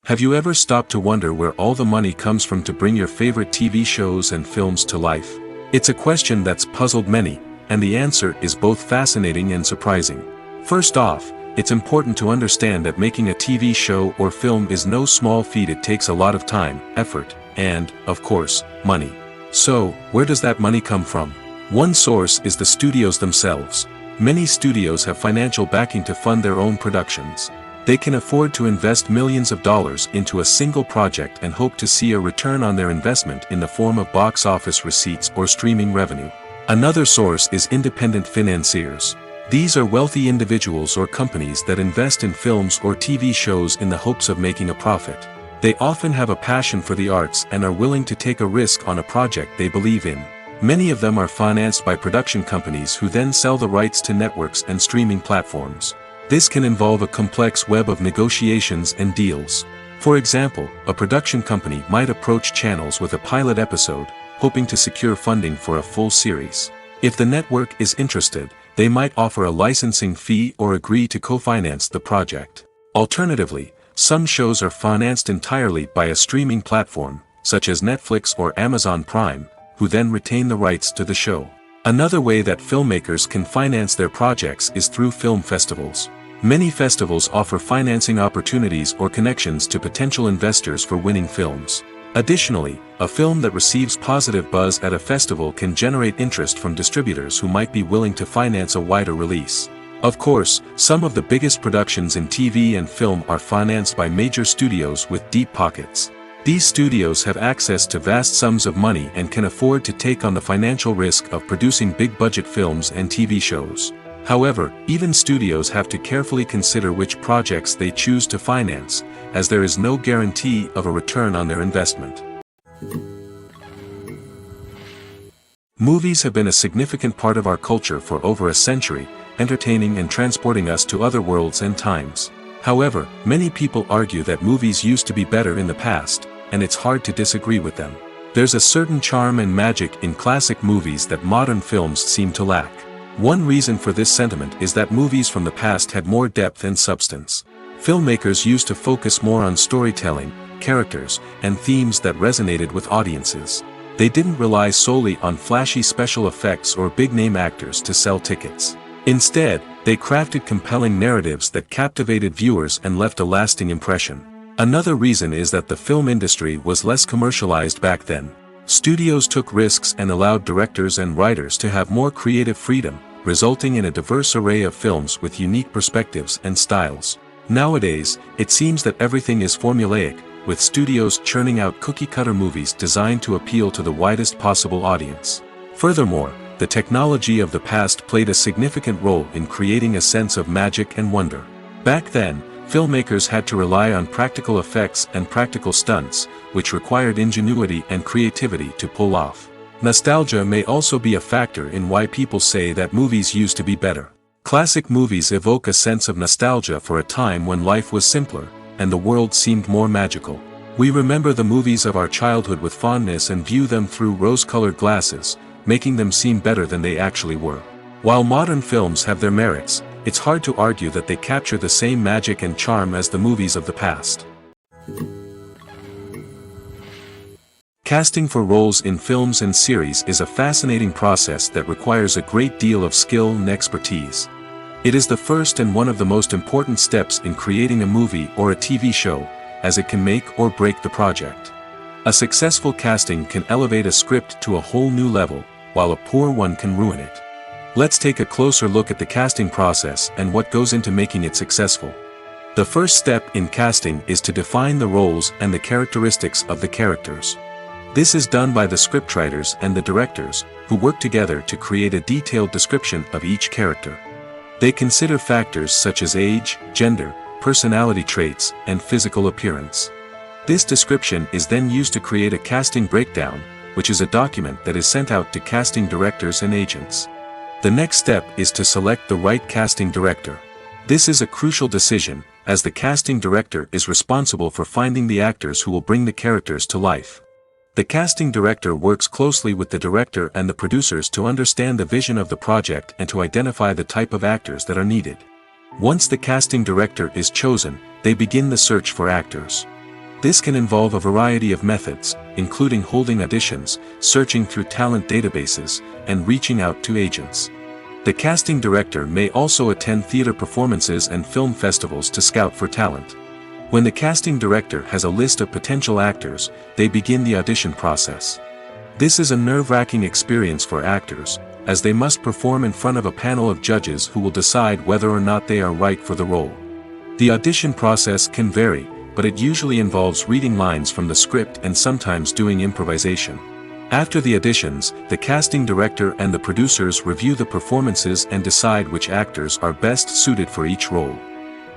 Have you ever stopped to wonder where all the money comes from to bring your favorite TV shows and films to life? It's a question that's puzzled many, and the answer is both fascinating and surprising. First off, it's important to understand that making a TV show or film is no small feat. It takes a lot of time, effort, and, of course, money. So, where does that money come from? One source is the studios themselves. Many studios have financial backing to fund their own productions. They can afford to invest millions of dollars into a single project and hope to see a return on their investment in the form of box office receipts or streaming revenue. Another source is independent financiers. These are wealthy individuals or companies that invest in films or TV shows in the hopes of making a profit. They often have a passion for the arts and are willing to take a risk on a project they believe in. Many of them are financed by production companies who then sell the rights to networks and streaming platforms. This can involve a complex web of negotiations and deals. For example, a production company might approach channels with a pilot episode, hoping to secure funding for a full series. If the network is interested, they might offer a licensing fee or agree to co-finance the project. Alternatively, some shows are financed entirely by a streaming platform, such as Netflix or Amazon Prime, who then retain the rights to the show. Another way that filmmakers can finance their projects is through film festivals. Many festivals offer financing opportunities or connections to potential investors for winning films. Additionally, a film that receives positive buzz at a festival can generate interest from distributors who might be willing to finance a wider release. Of course, some of the biggest productions in TV and film are financed by major studios with deep pockets. These studios have access to vast sums of money and can afford to take on the financial risk of producing big-budget films and TV shows. However, even studios have to carefully consider which projects they choose to finance, as there is no guarantee of a return on their investment. Movies have been a significant part of our culture for over a century, entertaining and transporting us to other worlds and times. However, many people argue that movies used to be better in the past, and it's hard to disagree with them. There's a certain charm and magic in classic movies that modern films seem to lack. One reason for this sentiment is that movies from the past had more depth and substance. Filmmakers used to focus more on storytelling, characters, and themes that resonated with audiences. They didn't rely solely on flashy special effects or big-name actors to sell tickets. Instead, they crafted compelling narratives that captivated viewers and left a lasting impression. Another reason is that the film industry was less commercialized back then. Studios took risks and allowed directors and writers to have more creative freedom, resulting in a diverse array of films with unique perspectives and styles. Nowadays, it seems that everything is formulaic, with studios churning out cookie-cutter movies designed to appeal to the widest possible audience. Furthermore, the technology of the past played a significant role in creating a sense of magic and wonder. Back then, filmmakers had to rely on practical effects and practical stunts, which required ingenuity and creativity to pull off. Nostalgia may also be a factor in why people say that movies used to be better. Classic movies evoke a sense of nostalgia for a time when life was simpler, and the world seemed more magical. We remember the movies of our childhood with fondness and view them through rose-colored glasses, making them seem better than they actually were. While modern films have their merits, it's hard to argue that they capture the same magic and charm as the movies of the past. Casting for roles in films and series is a fascinating process that requires a great deal of skill and expertise. It is the first and one of the most important steps in creating a movie or a TV show, as it can make or break the project. A successful casting can elevate a script to a whole new level, while a poor one can ruin it. Let's take a closer look at the casting process and what goes into making it successful. The first step in casting is to define the roles and the characteristics of the characters. This is done by the scriptwriters and the directors, who work together to create a detailed description of each character. They consider factors such as age, gender, personality traits, and physical appearance. This description is then used to create a casting breakdown, which is a document that is sent out to casting directors and agents. The next step is to select the right casting director. This is a crucial decision, as the casting director is responsible for finding the actors who will bring the characters to life. The casting director works closely with the director and the producers to understand the vision of the project and to identify the type of actors that are needed. Once the casting director is chosen, they begin the search for actors. This can involve a variety of methods, including holding auditions, searching through talent databases, and reaching out to agents. The casting director may also attend theater performances and film festivals to scout for talent. When the casting director has a list of potential actors, they begin the audition process. This is a nerve-wracking experience for actors, as they must perform in front of a panel of judges who will decide whether or not they are right for the role. The audition process can vary, but it usually involves reading lines from the script and sometimes doing improvisation. After the auditions, the casting director and the producers review the performances and decide which actors are best suited for each role.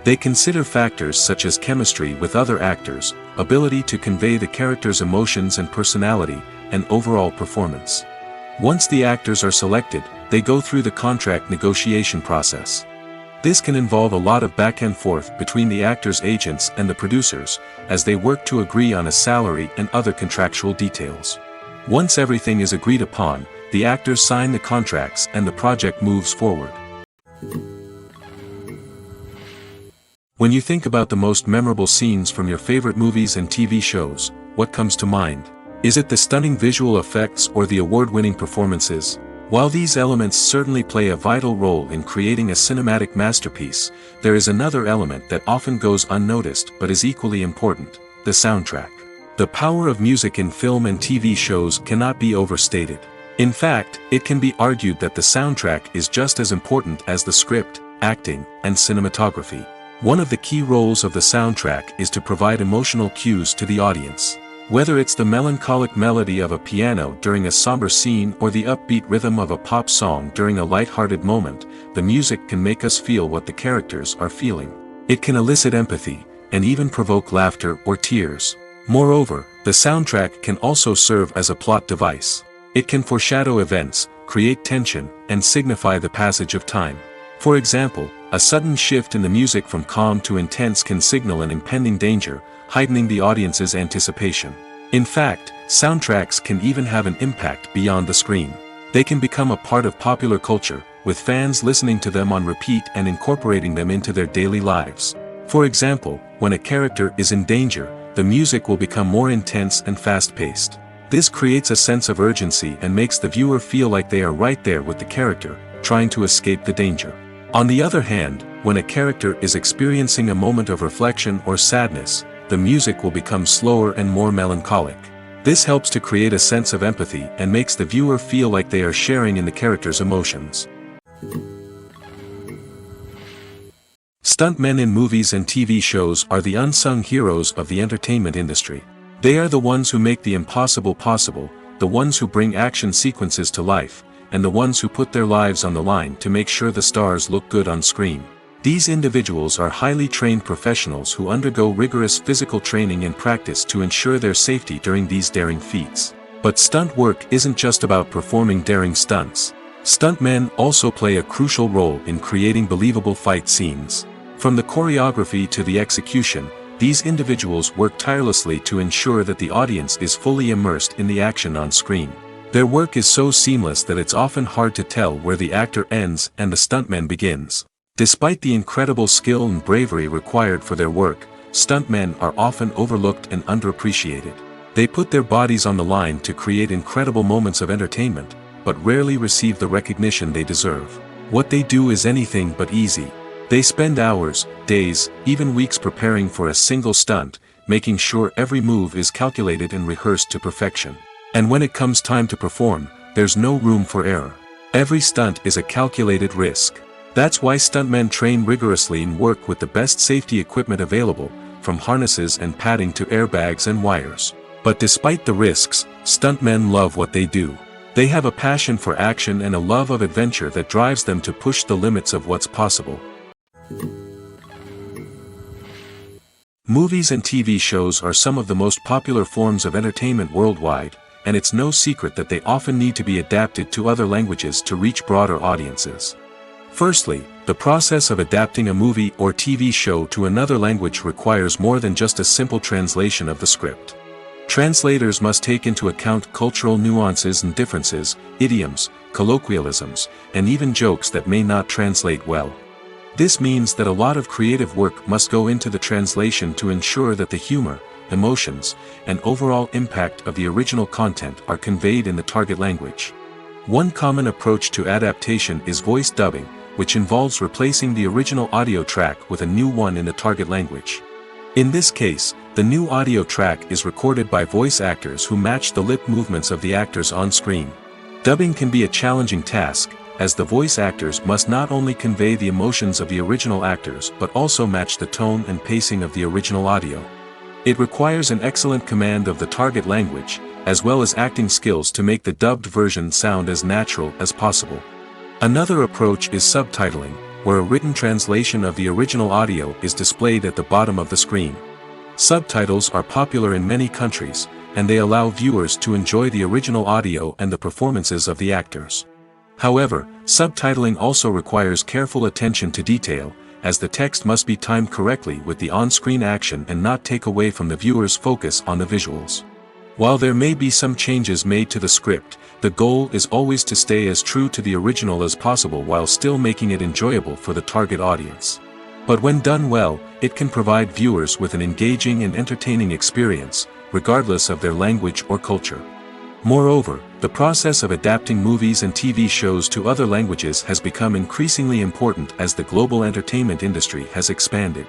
They consider factors such as chemistry with other actors, ability to convey the character's emotions and personality, and overall performance. Once the actors are selected, they go through the contract negotiation process. This can involve a lot of back and forth between the actors' agents and the producers, as they work to agree on a salary and other contractual details. Once everything is agreed upon, the actors sign the contracts and the project moves forward. When you think about the most memorable scenes from your favorite movies and TV shows, what comes to mind? Is it the stunning visual effects or the award-winning performances? While these elements certainly play a vital role in creating a cinematic masterpiece, there is another element that often goes unnoticed but is equally important: the soundtrack. The power of music in film and TV shows cannot be overstated. In fact, it can be argued that the soundtrack is just as important as the script, acting, and cinematography. One of the key roles of the soundtrack is to provide emotional cues to the audience. Whether it's the melancholic melody of a piano during a somber scene or the upbeat rhythm of a pop song during a light-hearted moment, the music can make us feel what the characters are feeling. It can elicit empathy, and even provoke laughter or tears. Moreover, the soundtrack can also serve as a plot device. It can foreshadow events, create tension, and signify the passage of time. For example, a sudden shift in the music from calm to intense can signal an impending danger, heightening the audience's anticipation. In fact, soundtracks can even have an impact beyond the screen. They can become a part of popular culture, with fans listening to them on repeat and incorporating them into their daily lives. For example, when a character is in danger, the music will become more intense and fast-paced. This creates a sense of urgency and makes the viewer feel like they are right there with the character, trying to escape the danger. On the other hand, when a character is experiencing a moment of reflection or sadness, the music will become slower and more melancholic. This helps to create a sense of empathy and makes the viewer feel like they are sharing in the character's emotions. Stuntmen in movies and TV shows are the unsung heroes of the entertainment industry. They are the ones who make the impossible possible, the ones who bring action sequences to life, and the ones who put their lives on the line to make sure the stars look good on screen. These individuals are highly trained professionals who undergo rigorous physical training and practice to ensure their safety during these daring feats. But stunt work isn't just about performing daring stunts. Stuntmen also play a crucial role in creating believable fight scenes. From the choreography to the execution, these individuals work tirelessly to ensure that the audience is fully immersed in the action on screen. Their work is so seamless that it's often hard to tell where the actor ends and the stuntman begins. Despite the incredible skill and bravery required for their work, stuntmen are often overlooked and underappreciated. They put their bodies on the line to create incredible moments of entertainment, but rarely receive the recognition they deserve. What they do is anything but easy. They spend hours, days, even weeks preparing for a single stunt, making sure every move is calculated and rehearsed to perfection. And when it comes time to perform, there's no room for error. Every stunt is a calculated risk. That's why stuntmen train rigorously and work with the best safety equipment available, from harnesses and padding to airbags and wires. But despite the risks, stuntmen love what they do. They have a passion for action and a love of adventure that drives them to push the limits of what's possible. Movies and TV shows are some of the most popular forms of entertainment worldwide, and it's no secret that they often need to be adapted to other languages to reach broader audiences. Firstly, the process of adapting a movie or TV show to another language requires more than just a simple translation of the script. Translators must take into account cultural nuances and differences, idioms, colloquialisms, and even jokes that may not translate well. This means that a lot of creative work must go into the translation to ensure that the humor, emotions, and overall impact of the original content are conveyed in the target language. One common approach to adaptation is voice dubbing, which involves replacing the original audio track with a new one in the target language. In this case, the new audio track is recorded by voice actors who match the lip movements of the actors on screen. Dubbing can be a challenging task, as the voice actors must not only convey the emotions of the original actors but also match the tone and pacing of the original audio. It requires an excellent command of the target language, as well as acting skills to make the dubbed version sound as natural as possible. Another approach is subtitling, where a written translation of the original audio is displayed at the bottom of the screen. Subtitles are popular in many countries, and they allow viewers to enjoy the original audio and the performances of the actors. However, subtitling also requires careful attention to detail, as the text must be timed correctly with the on-screen action and not take away from the viewer's focus on the visuals. While there may be some changes made to the script, the goal is always to stay as true to the original as possible while still making it enjoyable for the target audience. But when done well, it can provide viewers with an engaging and entertaining experience, regardless of their language or culture. Moreover, the process of adapting movies and TV shows to other languages has become increasingly important as the global entertainment industry has expanded.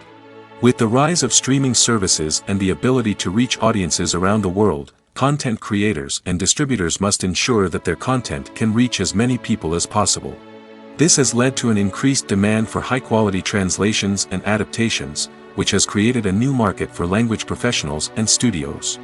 With the rise of streaming services and the ability to reach audiences around the world, content creators and distributors must ensure that their content can reach as many people as possible. This has led to an increased demand for high-quality translations and adaptations, which has created a new market for language professionals and studios.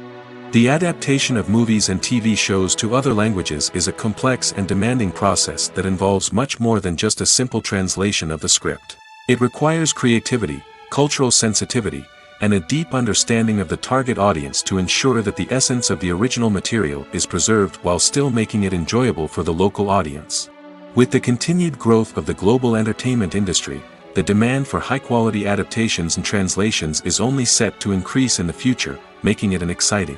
The adaptation of movies and TV shows to other languages is a complex and demanding process that involves much more than just a simple translation of the script. It requires creativity, cultural sensitivity, and a deep understanding of the target audience to ensure that the essence of the original material is preserved while still making it enjoyable for the local audience. With the continued growth of the global entertainment industry, the demand for high-quality adaptations and translations is only set to increase in the future, making it an exciting.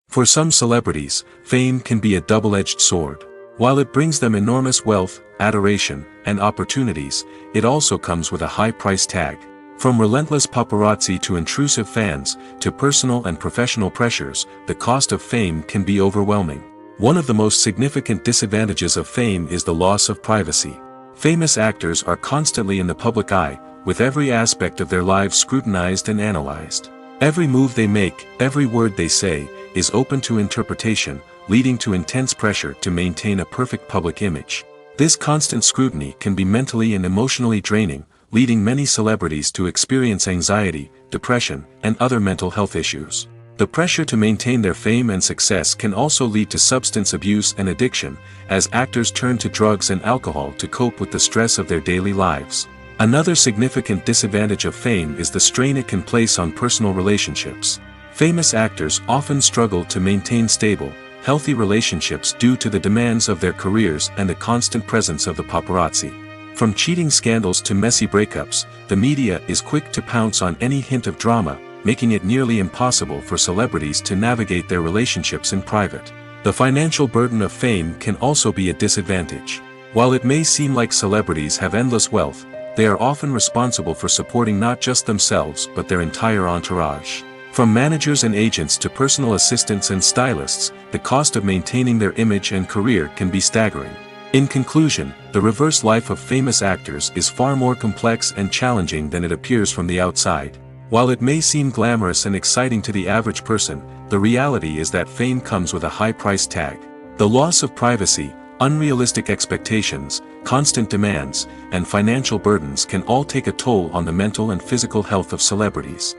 For some celebrities, fame can be a double-edged sword. While it brings them enormous wealth, adoration, and opportunities, it also comes with a high price tag. From relentless paparazzi to intrusive fans, to personal and professional pressures, the cost of fame can be overwhelming. One of the most significant disadvantages of fame is the loss of privacy. Famous actors are constantly in the public eye, with every aspect of their lives scrutinized and analyzed. Every move they make, every word they say, is open to interpretation, leading to intense pressure to maintain a perfect public image. This constant scrutiny can be mentally and emotionally draining, leading many celebrities to experience anxiety, depression, and other mental health issues. The pressure to maintain their fame and success can also lead to substance abuse and addiction, as actors turn to drugs and alcohol to cope with the stress of their daily lives. Another significant disadvantage of fame is the strain it can place on personal relationships. Famous actors often struggle to maintain stable, healthy relationships due to the demands of their careers and the constant presence of the paparazzi. From cheating scandals to messy breakups, the media is quick to pounce on any hint of drama, making it nearly impossible for celebrities to navigate their relationships in private. The financial burden of fame can also be a disadvantage. While it may seem like celebrities have endless wealth, they are often responsible for supporting not just themselves but their entire entourage. From managers and agents to personal assistants and stylists, the cost of maintaining their image and career can be staggering. In conclusion, the reverse life of famous actors is far more complex and challenging than it appears from the outside. While it may seem glamorous and exciting to the average person, the reality is that fame comes with a high price tag. The loss of privacy, unrealistic expectations, constant demands, and financial burdens can all take a toll on the mental and physical health of celebrities.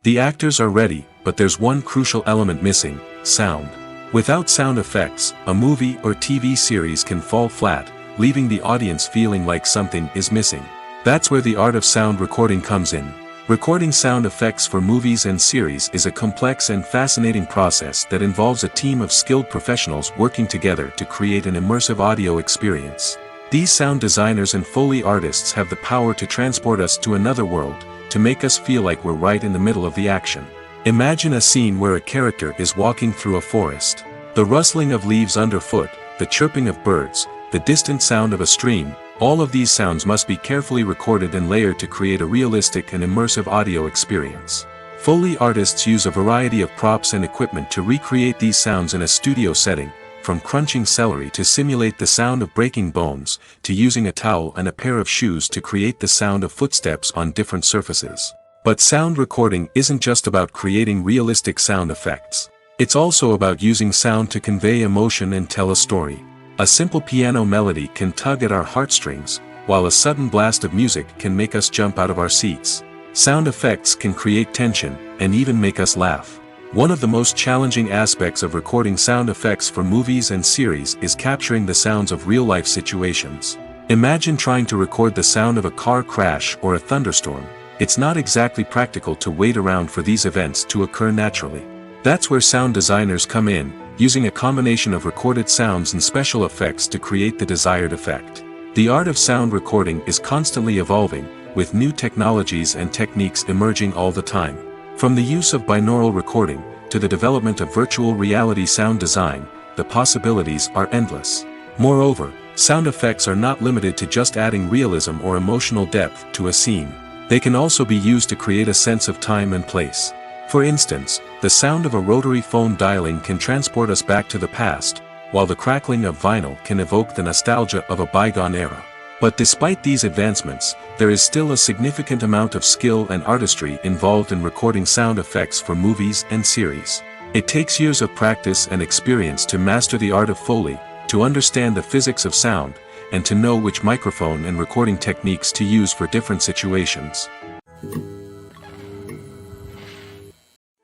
The actors are ready, but there's one crucial element missing: sound. Without sound effects, a movie or TV series can fall flat, leaving the audience feeling like something is missing. That's where the art of sound recording comes in. Recording sound effects for movies and series is a complex and fascinating process that involves a team of skilled professionals working together to create an immersive audio experience. These sound designers and Foley artists have the power to transport us to another world, to make us feel like we're right in the middle of the action. Imagine a scene where a character is walking through a forest. The rustling of leaves underfoot, the chirping of birds, the distant sound of a stream, all of these sounds must be carefully recorded and layered to create a realistic and immersive audio experience. Foley artists use a variety of props and equipment to recreate these sounds in a studio setting, from crunching celery to simulate the sound of breaking bones, to using a towel and a pair of shoes to create the sound of footsteps on different surfaces. But sound recording isn't just about creating realistic sound effects. It's also about using sound to convey emotion and tell a story. A simple piano melody can tug at our heartstrings, while a sudden blast of music can make us jump out of our seats. Sound effects can create tension, and even make us laugh. One of the most challenging aspects of recording sound effects for movies and series is capturing the sounds of real-life situations. Imagine trying to record the sound of a car crash or a thunderstorm. It's not exactly practical to wait around for these events to occur naturally. That's where sound designers come in, using a combination of recorded sounds and special effects to create the desired effect. The art of sound recording is constantly evolving, with new technologies and techniques emerging all the time. From the use of binaural recording, to the development of virtual reality sound design, the possibilities are endless. Moreover, sound effects are not limited to just adding realism or emotional depth to a scene. They can also be used to create a sense of time and place. For instance, the sound of a rotary phone dialing can transport us back to the past, while the crackling of vinyl can evoke the nostalgia of a bygone era. But despite these advancements, there is still a significant amount of skill and artistry involved in recording sound effects for movies and series. It takes years of practice and experience to master the art of Foley, to understand the physics of sound, and to know which microphone and recording techniques to use for different situations.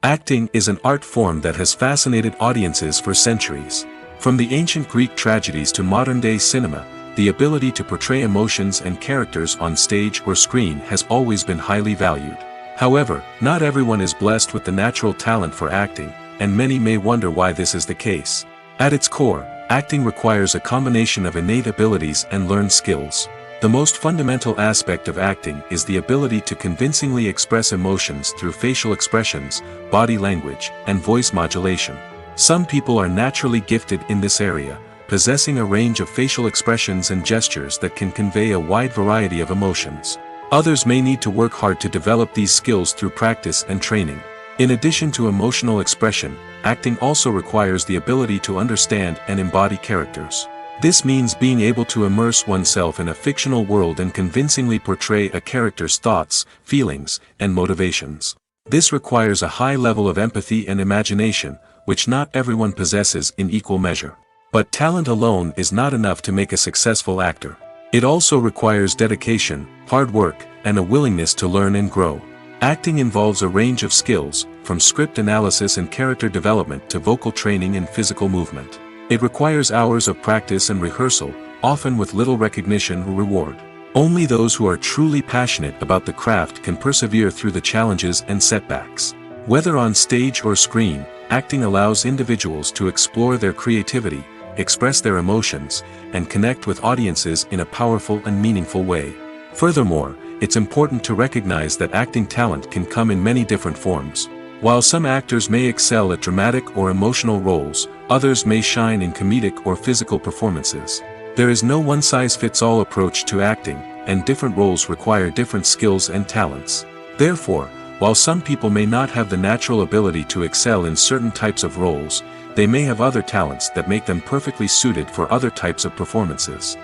Acting is an art form that has fascinated audiences for centuries. From the ancient Greek tragedies to modern-day cinema, the ability to portray emotions and characters on stage or screen has always been highly valued. However, not everyone is blessed with the natural talent for acting, and many may wonder why this is the case. At its core, acting requires a combination of innate abilities and learned skills. The most fundamental aspect of acting is the ability to convincingly express emotions through facial expressions, body language, and voice modulation. Some people are naturally gifted in this area, possessing a range of facial expressions and gestures that can convey a wide variety of emotions. Others may need to work hard to develop these skills through practice and training. In addition to emotional expression, acting also requires the ability to understand and embody characters. This means being able to immerse oneself in a fictional world and convincingly portray a character's thoughts, feelings, and motivations. This requires a high level of empathy and imagination, which not everyone possesses in equal measure. But talent alone is not enough to make a successful actor. It also requires dedication, hard work, and a willingness to learn and grow. Acting involves a range of skills, from script analysis and character development to vocal training and physical movement. It requires hours of practice and rehearsal, often with little recognition or reward. Only those who are truly passionate about the craft can persevere through the challenges and setbacks. Whether on stage or screen, acting allows individuals to explore their creativity, express their emotions, and connect with audiences in a powerful and meaningful way. Furthermore, it's important to recognize that acting talent can come in many different forms. While some actors may excel at dramatic or emotional roles, others may shine in comedic or physical performances. There is no one-size-fits-all approach to acting, and different roles require different skills and talents. Therefore, while some people may not have the natural ability to excel in certain types of roles, they may have other talents that make them perfectly suited for other types of performances.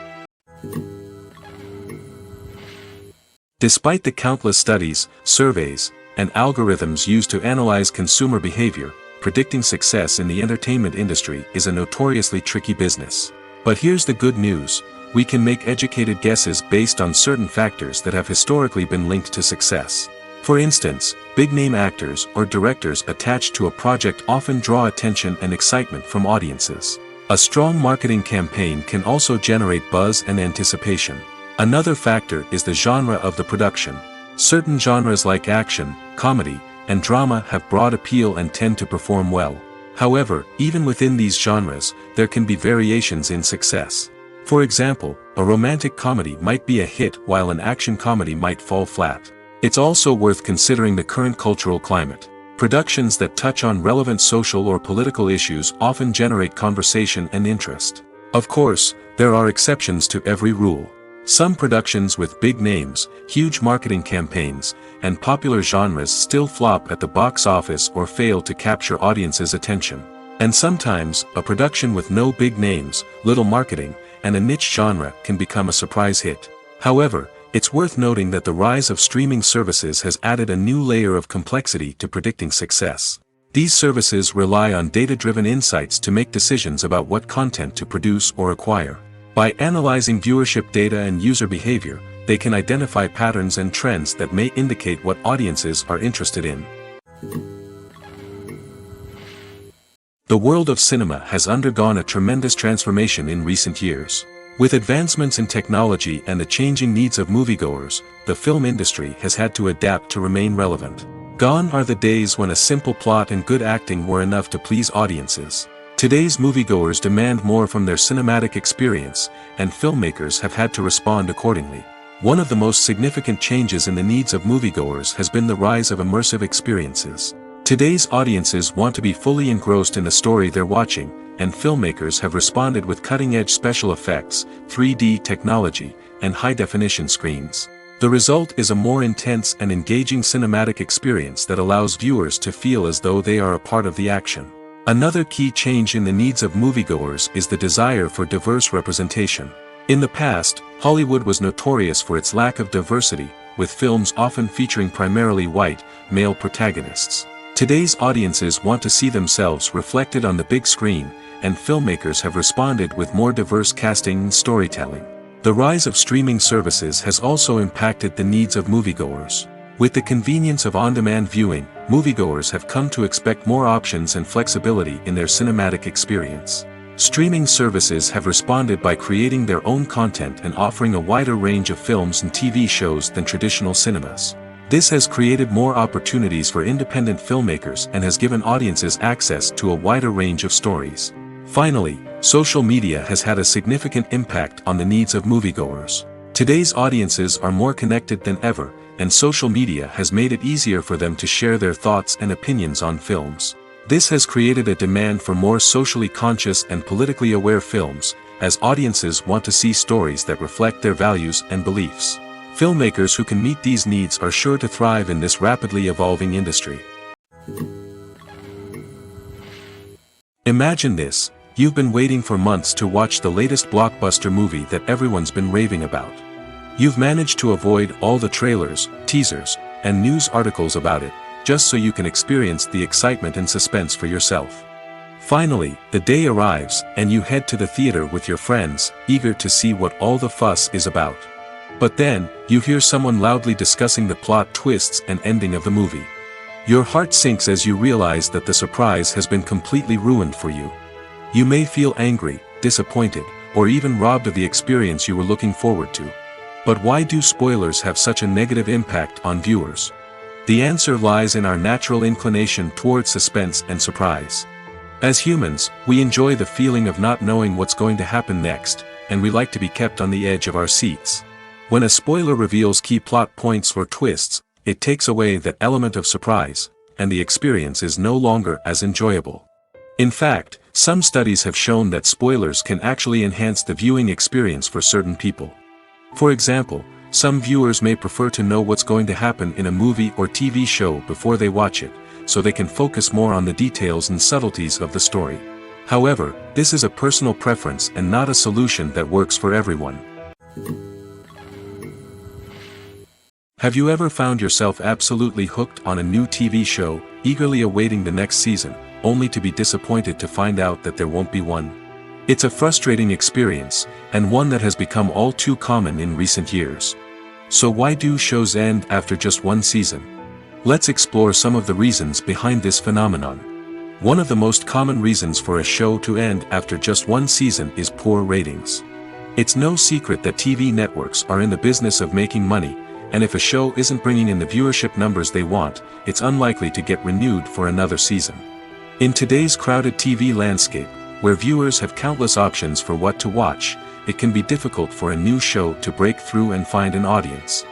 Despite the countless studies, surveys, and algorithms used to analyze consumer behavior, predicting success in the entertainment industry is a notoriously tricky business. But here's the good news: we can make educated guesses based on certain factors that have historically been linked to success. For instance, big-name actors or directors attached to a project often draw attention and excitement from audiences. A strong marketing campaign can also generate buzz and anticipation. Another factor is the genre of the production. Certain genres like action, comedy, and drama have broad appeal and tend to perform well. However, even within these genres, there can be variations in success. For example, a romantic comedy might be a hit while an action comedy might fall flat. It's also worth considering the current cultural climate. Productions that touch on relevant social or political issues often generate conversation and interest. Of course, there are exceptions to every rule. Some productions with big names, huge marketing campaigns, and popular genres still flop at the box office or fail to capture audiences' attention. And sometimes, a production with no big names, little marketing, and a niche genre can become a surprise hit. However, it's worth noting that the rise of streaming services has added a new layer of complexity to predicting success. These services rely on data-driven insights to make decisions about what content to produce or acquire. By analyzing viewership data and user behavior, they can identify patterns and trends that may indicate what audiences are interested in. The world of cinema has undergone a tremendous transformation in recent years. With advancements in technology and the changing needs of moviegoers, the film industry has had to adapt to remain relevant. Gone are the days when a simple plot and good acting were enough to please audiences. Today's moviegoers demand more from their cinematic experience, and filmmakers have had to respond accordingly. One of the most significant changes in the needs of moviegoers has been the rise of immersive experiences. Today's audiences want to be fully engrossed in the story they're watching, and filmmakers have responded with cutting-edge special effects, 3D technology, and high-definition screens. The result is a more intense and engaging cinematic experience that allows viewers to feel as though they are a part of the action. Another key change in the needs of moviegoers is the desire for diverse representation. In the past, Hollywood was notorious for its lack of diversity, with films often featuring primarily white, male protagonists. Today's audiences want to see themselves reflected on the big screen, and filmmakers have responded with more diverse casting and storytelling. The rise of streaming services has also impacted the needs of moviegoers. With the convenience of on-demand viewing, moviegoers have come to expect more options and flexibility in their cinematic experience. Streaming services have responded by creating their own content and offering a wider range of films and TV shows than traditional cinemas. This has created more opportunities for independent filmmakers and has given audiences access to a wider range of stories. Finally, social media has had a significant impact on the needs of moviegoers. Today's audiences are more connected than ever, and social media has made it easier for them to share their thoughts and opinions on films. This has created a demand for more socially conscious and politically aware films, as audiences want to see stories that reflect their values and beliefs. Filmmakers who can meet these needs are sure to thrive in this rapidly evolving industry. Imagine this: you've been waiting for months to watch the latest blockbuster movie that everyone's been raving about. You've managed to avoid all the trailers, teasers, and news articles about it, just so you can experience the excitement and suspense for yourself. Finally, the day arrives, and you head to the theater with your friends, eager to see what all the fuss is about. But then, you hear someone loudly discussing the plot twists and ending of the movie. Your heart sinks as you realize that the surprise has been completely ruined for you. You may feel angry, disappointed, or even robbed of the experience you were looking forward to. But why do spoilers have such a negative impact on viewers? The answer lies in our natural inclination towards suspense and surprise. As humans, we enjoy the feeling of not knowing what's going to happen next, and we like to be kept on the edge of our seats. When a spoiler reveals key plot points or twists, it takes away that element of surprise, and the experience is no longer as enjoyable. In fact, some studies have shown that spoilers can actually enhance the viewing experience for certain people. For example, some viewers may prefer to know what's going to happen in a movie or TV show before they watch it, so they can focus more on the details and subtleties of the story. However, this is a personal preference and not a solution that works for everyone. Have you ever found yourself absolutely hooked on a new TV show, eagerly awaiting the next season, only to be disappointed to find out that there won't be one? It's a frustrating experience, and one that has become all too common in recent years. So why do shows end after just one season? Let's explore some of the reasons behind this phenomenon. One of the most common reasons for a show to end after just one season is poor ratings. It's no secret that TV networks are in the business of making money, and if a show isn't bringing in the viewership numbers they want, it's unlikely to get renewed for another season. In today's crowded TV landscape, where viewers have countless options for what to watch, it can be difficult for a new show to break through and find an audience.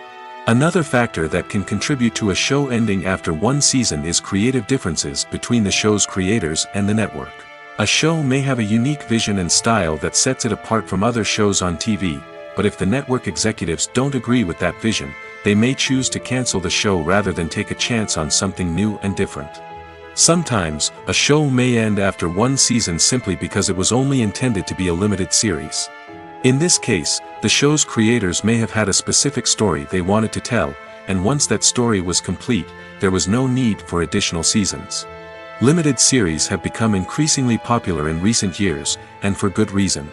Another factor that can contribute to a show ending after one season is creative differences between the show's creators and the network. A show may have a unique vision and style that sets it apart from other shows on TV, but if the network executives don't agree with that vision, they may choose to cancel the show rather than take a chance on something new and different. Sometimes, a show may end after one season simply because it was only intended to be a limited series. In this case, the show's creators may have had a specific story they wanted to tell, and once that story was complete, there was no need for additional seasons. Limited series have become increasingly popular in recent years, and for good reason.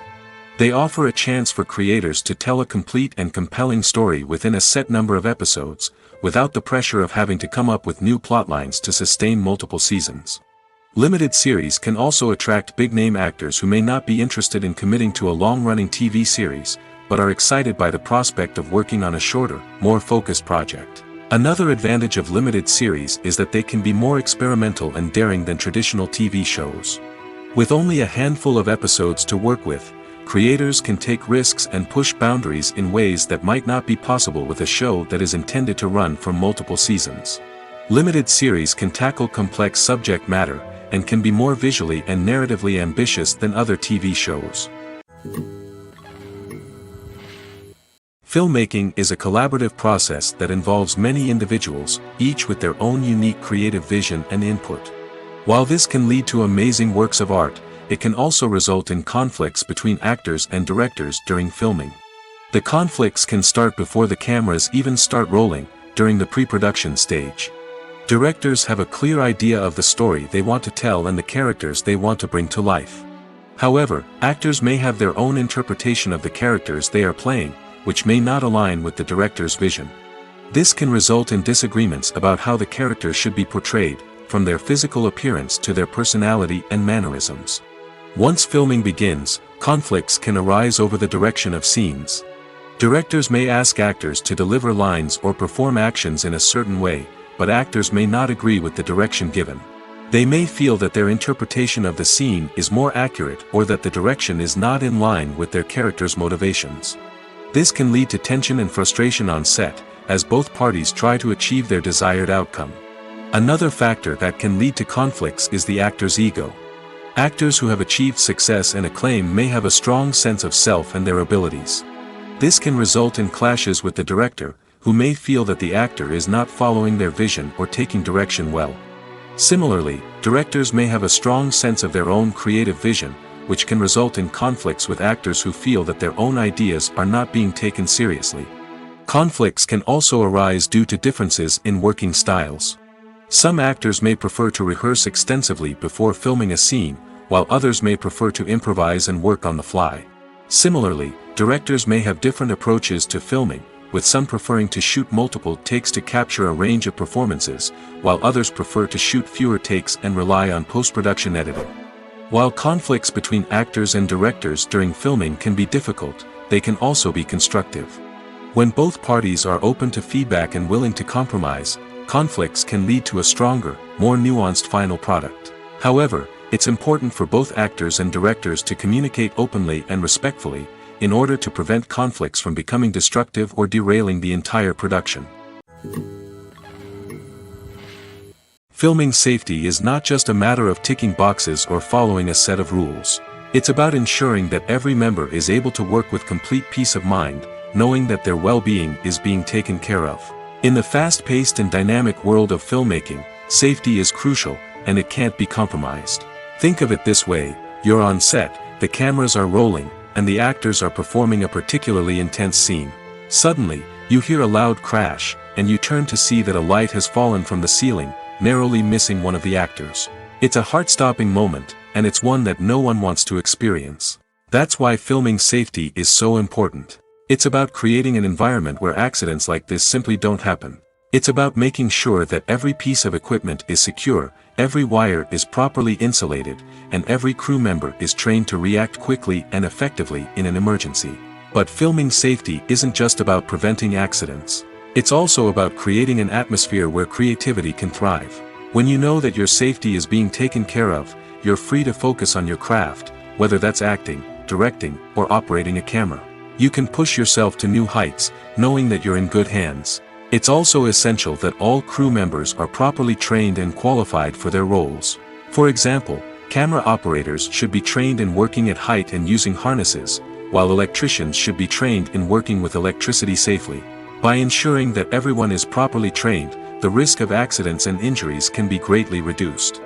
They offer a chance for creators to tell a complete and compelling story within a set number of episodes, without the pressure of having to come up with new plotlines to sustain multiple seasons. Limited series can also attract big-name actors who may not be interested in committing to a long-running TV series, but are excited by the prospect of working on a shorter, more focused project. Another advantage of limited series is that they can be more experimental and daring than traditional TV shows. With only a handful of episodes to work with, creators can take risks and push boundaries in ways that might not be possible with a show that is intended to run for multiple seasons. Limited series can tackle complex subject matter, and can be more visually and narratively ambitious than other TV shows. Filmmaking is a collaborative process that involves many individuals, each with their own unique creative vision and input. While this can lead to amazing works of art, it can also result in conflicts between actors and directors during filming. The conflicts can start before the cameras even start rolling, during the pre-production stage. Directors have a clear idea of the story they want to tell and the characters they want to bring to life. However, actors may have their own interpretation of the characters they are playing, which may not align with the director's vision. This can result in disagreements about how the characters should be portrayed, from their physical appearance to their personality and mannerisms. Once filming begins, conflicts can arise over the direction of scenes. Directors may ask actors to deliver lines or perform actions in a certain way, but actors may not agree with the direction given. They may feel that their interpretation of the scene is more accurate or that the direction is not in line with their character's motivations. This can lead to tension and frustration on set, as both parties try to achieve their desired outcome. Another factor that can lead to conflicts is the actor's ego. Actors who have achieved success and acclaim may have a strong sense of self and their abilities. This can result in clashes with the director, who may feel that the actor is not following their vision or taking direction well. Similarly, directors may have a strong sense of their own creative vision, which can result in conflicts with actors who feel that their own ideas are not being taken seriously. Conflicts can also arise due to differences in working styles. Some actors may prefer to rehearse extensively before filming a scene, while others may prefer to improvise and work on the fly. Similarly, directors may have different approaches to filming, with some preferring to shoot multiple takes to capture a range of performances, while others prefer to shoot fewer takes and rely on post-production editing. While conflicts between actors and directors during filming can be difficult, they can also be constructive. When both parties are open to feedback and willing to compromise, conflicts can lead to a stronger, more nuanced final product. However, it's important for both actors and directors to communicate openly and respectfully, in order to prevent conflicts from becoming destructive or derailing the entire production. Filming safety is not just a matter of ticking boxes or following a set of rules. It's about ensuring that every member is able to work with complete peace of mind, knowing that their well-being is being taken care of. In the fast-paced and dynamic world of filmmaking, safety is crucial, and it can't be compromised. Think of it this way: you're on set, the cameras are rolling, and the actors are performing a particularly intense scene. Suddenly, you hear a loud crash, and you turn to see that a light has fallen from the ceiling, narrowly missing one of the actors. It's a heart-stopping moment, and it's one that no one wants to experience. That's why filming safety is so important. It's about creating an environment where accidents like this simply don't happen. It's about making sure that every piece of equipment is secure, every wire is properly insulated, and every crew member is trained to react quickly and effectively in an emergency. But filming safety isn't just about preventing accidents. It's also about creating an atmosphere where creativity can thrive. When you know that your safety is being taken care of, you're free to focus on your craft, whether that's acting, directing, or operating a camera. You can push yourself to new heights, knowing that you're in good hands. It's also essential that all crew members are properly trained and qualified for their roles. For example, camera operators should be trained in working at height and using harnesses, while electricians should be trained in working with electricity safely. By ensuring that everyone is properly trained, the risk of accidents and injuries can be greatly reduced.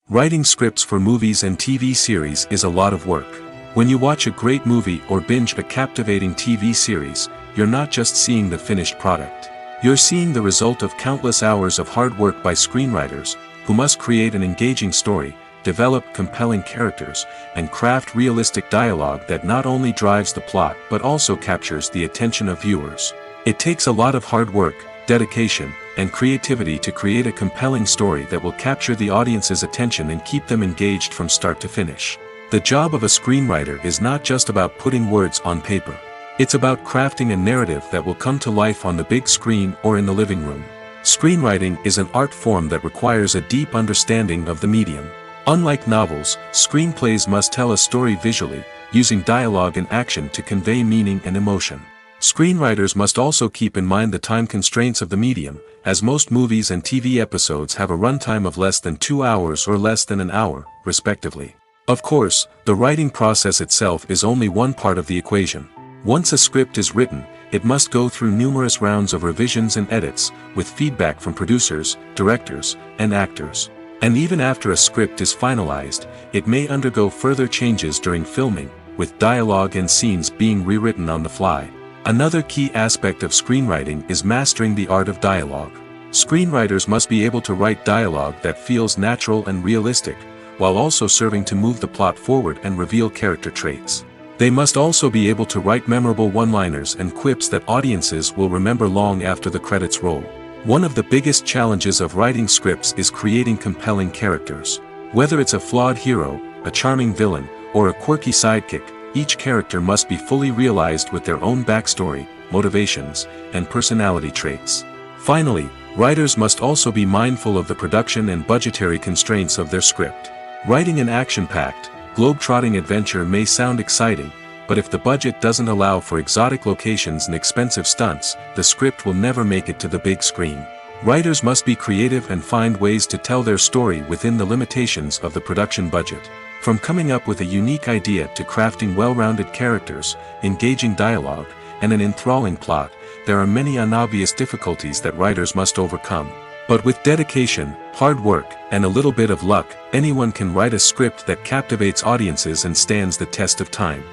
Writing scripts for movies and TV series is a lot of work. When you watch a great movie or binge a captivating TV series, you're not just seeing the finished product. You're seeing the result of countless hours of hard work by screenwriters, who must create an engaging story, develop compelling characters, and craft realistic dialogue that not only drives the plot but also captures the attention of viewers. It takes a lot of hard work, dedication, and creativity to create a compelling story that will capture the audience's attention and keep them engaged from start to finish. The job of a screenwriter is not just about putting words on paper. It's about crafting a narrative that will come to life on the big screen or in the living room. Screenwriting is an art form that requires a deep understanding of the medium. Unlike novels, screenplays must tell a story visually, using dialogue and action to convey meaning and emotion. Screenwriters must also keep in mind the time constraints of the medium, as most movies and TV episodes have a runtime of less than 2 hours or less than an hour, respectively. Of course, the writing process itself is only one part of the equation. Once a script is written, it must go through numerous rounds of revisions and edits, with feedback from producers, directors, and actors. And even after a script is finalized, it may undergo further changes during filming, with dialogue and scenes being rewritten on the fly. Another key aspect of screenwriting is mastering the art of dialogue. Screenwriters must be able to write dialogue that feels natural and realistic, while also serving to move the plot forward and reveal character traits. They must also be able to write memorable one-liners and quips that audiences will remember long after the credits roll. One of the biggest challenges of writing scripts is creating compelling characters. Whether it's a flawed hero, a charming villain, or a quirky sidekick, each character must be fully realized with their own backstory, motivations, and personality traits. Finally, writers must also be mindful of the production and budgetary constraints of their script. Writing an action-packed, globe-trotting adventure may sound exciting, but if the budget doesn't allow for exotic locations and expensive stunts, the script will never make it to the big screen. Writers must be creative and find ways to tell their story within the limitations of the production budget. From coming up with a unique idea to crafting well-rounded characters, engaging dialogue, and an enthralling plot, there are many unobvious difficulties that writers must overcome. But with dedication, hard work, and a little bit of luck, anyone can write a script that captivates audiences and stands the test of time.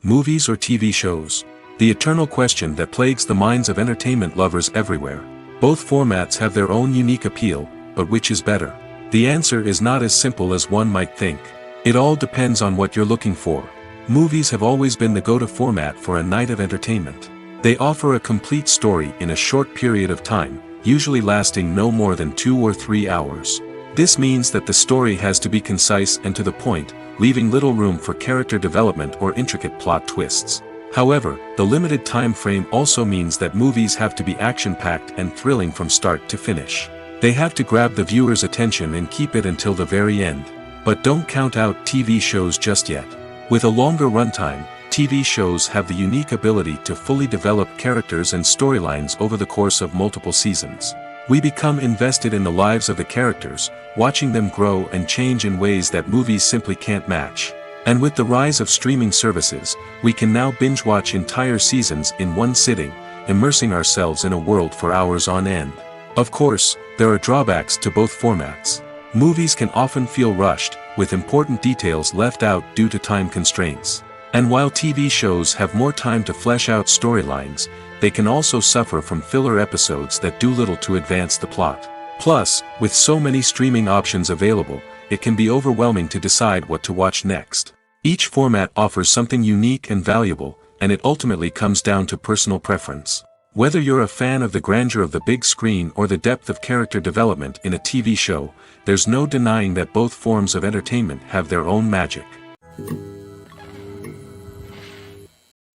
Movies or TV shows? The eternal question that plagues the minds of entertainment lovers everywhere. Both formats have their own unique appeal, but which is better? The answer is not as simple as one might think. It all depends on what you're looking for. Movies have always been the go-to format for a night of entertainment. They offer a complete story in a short period of time, usually lasting no more than 2 or 3 hours. This means that the story has to be concise and to the point, leaving little room for character development or intricate plot twists. However, the limited time frame also means that movies have to be action-packed and thrilling from start to finish. They have to grab the viewer's attention and keep it until the very end. But don't count out TV shows just yet. With a longer runtime, TV shows have the unique ability to fully develop characters and storylines over the course of multiple seasons. We become invested in the lives of the characters, watching them grow and change in ways that movies simply can't match. And with the rise of streaming services, we can now binge-watch entire seasons in one sitting, immersing ourselves in a world for hours on end. Of course, there are drawbacks to both formats. Movies can often feel rushed, with important details left out due to time constraints. And while TV shows have more time to flesh out storylines, they can also suffer from filler episodes that do little to advance the plot. Plus, with so many streaming options available, it can be overwhelming to decide what to watch next. Each format offers something unique and valuable, and it ultimately comes down to personal preference. Whether you're a fan of the grandeur of the big screen or the depth of character development in a TV show, there's no denying that both forms of entertainment have their own magic.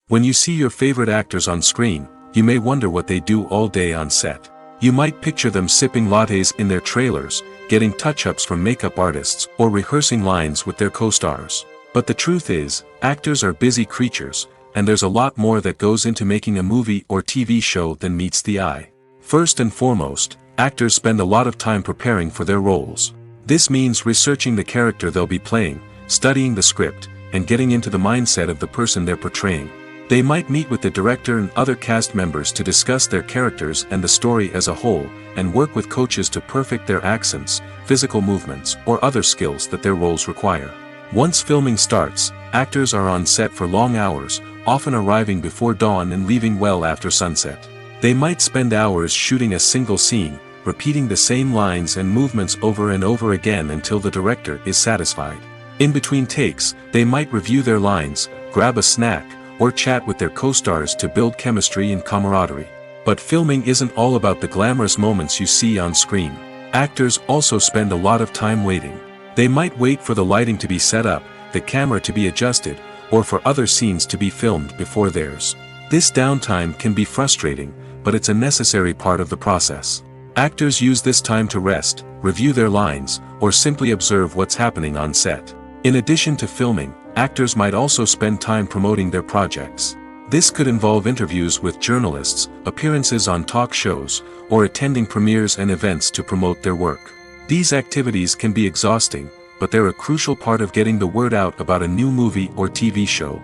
When you see your favorite actors on screen, you may wonder what they do all day on set. You might picture them sipping lattes in their trailers, getting touch-ups from makeup artists, or rehearsing lines with their co-stars. But the truth is, actors are busy creatures, and there's a lot more that goes into making a movie or TV show than meets the eye. First and foremost, actors spend a lot of time preparing for their roles. This means researching the character they'll be playing, studying the script, and getting into the mindset of the person they're portraying. They might meet with the director and other cast members to discuss their characters and the story as a whole, and work with coaches to perfect their accents, physical movements, or other skills that their roles require. Once filming starts, actors are on set for long hours, often arriving before dawn and leaving well after sunset. They might spend hours shooting a single scene, repeating the same lines and movements over and over again until the director is satisfied. In between takes, they might review their lines, grab a snack, or chat with their co-stars to build chemistry and camaraderie. But filming isn't all about the glamorous moments you see on screen. Actors also spend a lot of time waiting. They might wait for the lighting to be set up, the camera to be adjusted, or for other scenes to be filmed before theirs. This downtime can be frustrating, but it's a necessary part of the process. Actors use this time to rest, review their lines, or simply observe what's happening on set. In addition to filming, actors might also spend time promoting their projects. This could involve interviews with journalists, appearances on talk shows, or attending premieres and events to promote their work. These activities can be exhausting, but they're a crucial part of getting the word out about a new movie or TV show.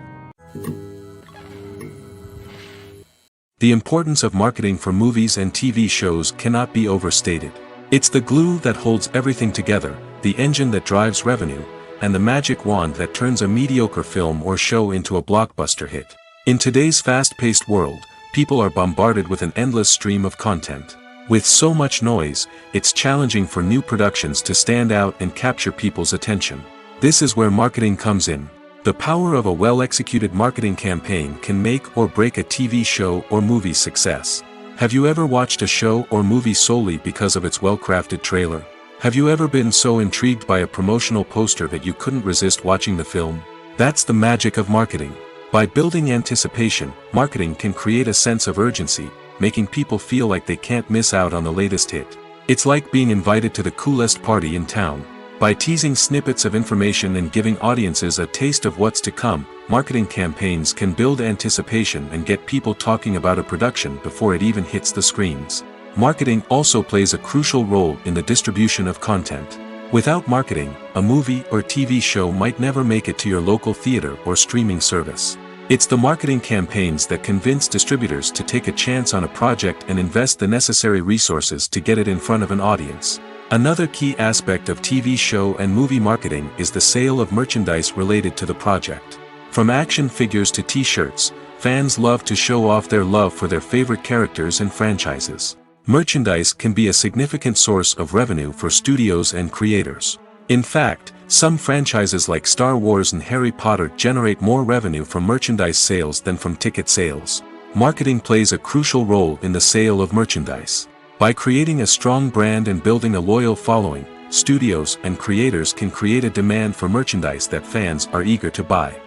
The importance of marketing for movies and TV shows cannot be overstated. It's the glue that holds everything together, the engine that drives revenue, and the magic wand that turns a mediocre film or show into a blockbuster hit. In today's fast-paced world, people are bombarded with an endless stream of content. With so much noise, it's challenging for new productions to stand out and capture people's attention. This is where marketing comes in. The power of a well-executed marketing campaign can make or break a TV show or movie's success. Have you ever watched a show or movie solely because of its well-crafted trailer? Have you ever been so intrigued by a promotional poster that you couldn't resist watching the film? That's the magic of marketing. By building anticipation, marketing can create a sense of urgency, making people feel like they can't miss out on the latest hit. It's like being invited to the coolest party in town. By teasing snippets of information and giving audiences a taste of what's to come, marketing campaigns can build anticipation and get people talking about a production before it even hits the screens. Marketing also plays a crucial role in the distribution of content. Without marketing, a movie or TV show might never make it to your local theater or streaming service. It's the marketing campaigns that convince distributors to take a chance on a project and invest the necessary resources to get it in front of an audience. Another key aspect of TV show and movie marketing is the sale of merchandise related to the project. From action figures to t-shirts, fans love to show off their love for their favorite characters and franchises. Merchandise can be a significant source of revenue for studios and creators. In fact, some franchises like Star Wars and Harry Potter generate more revenue from merchandise sales than from ticket sales. Marketing plays a crucial role in the sale of merchandise. By creating a strong brand and building a loyal following, studios and creators can create a demand for merchandise that fans are eager to buy.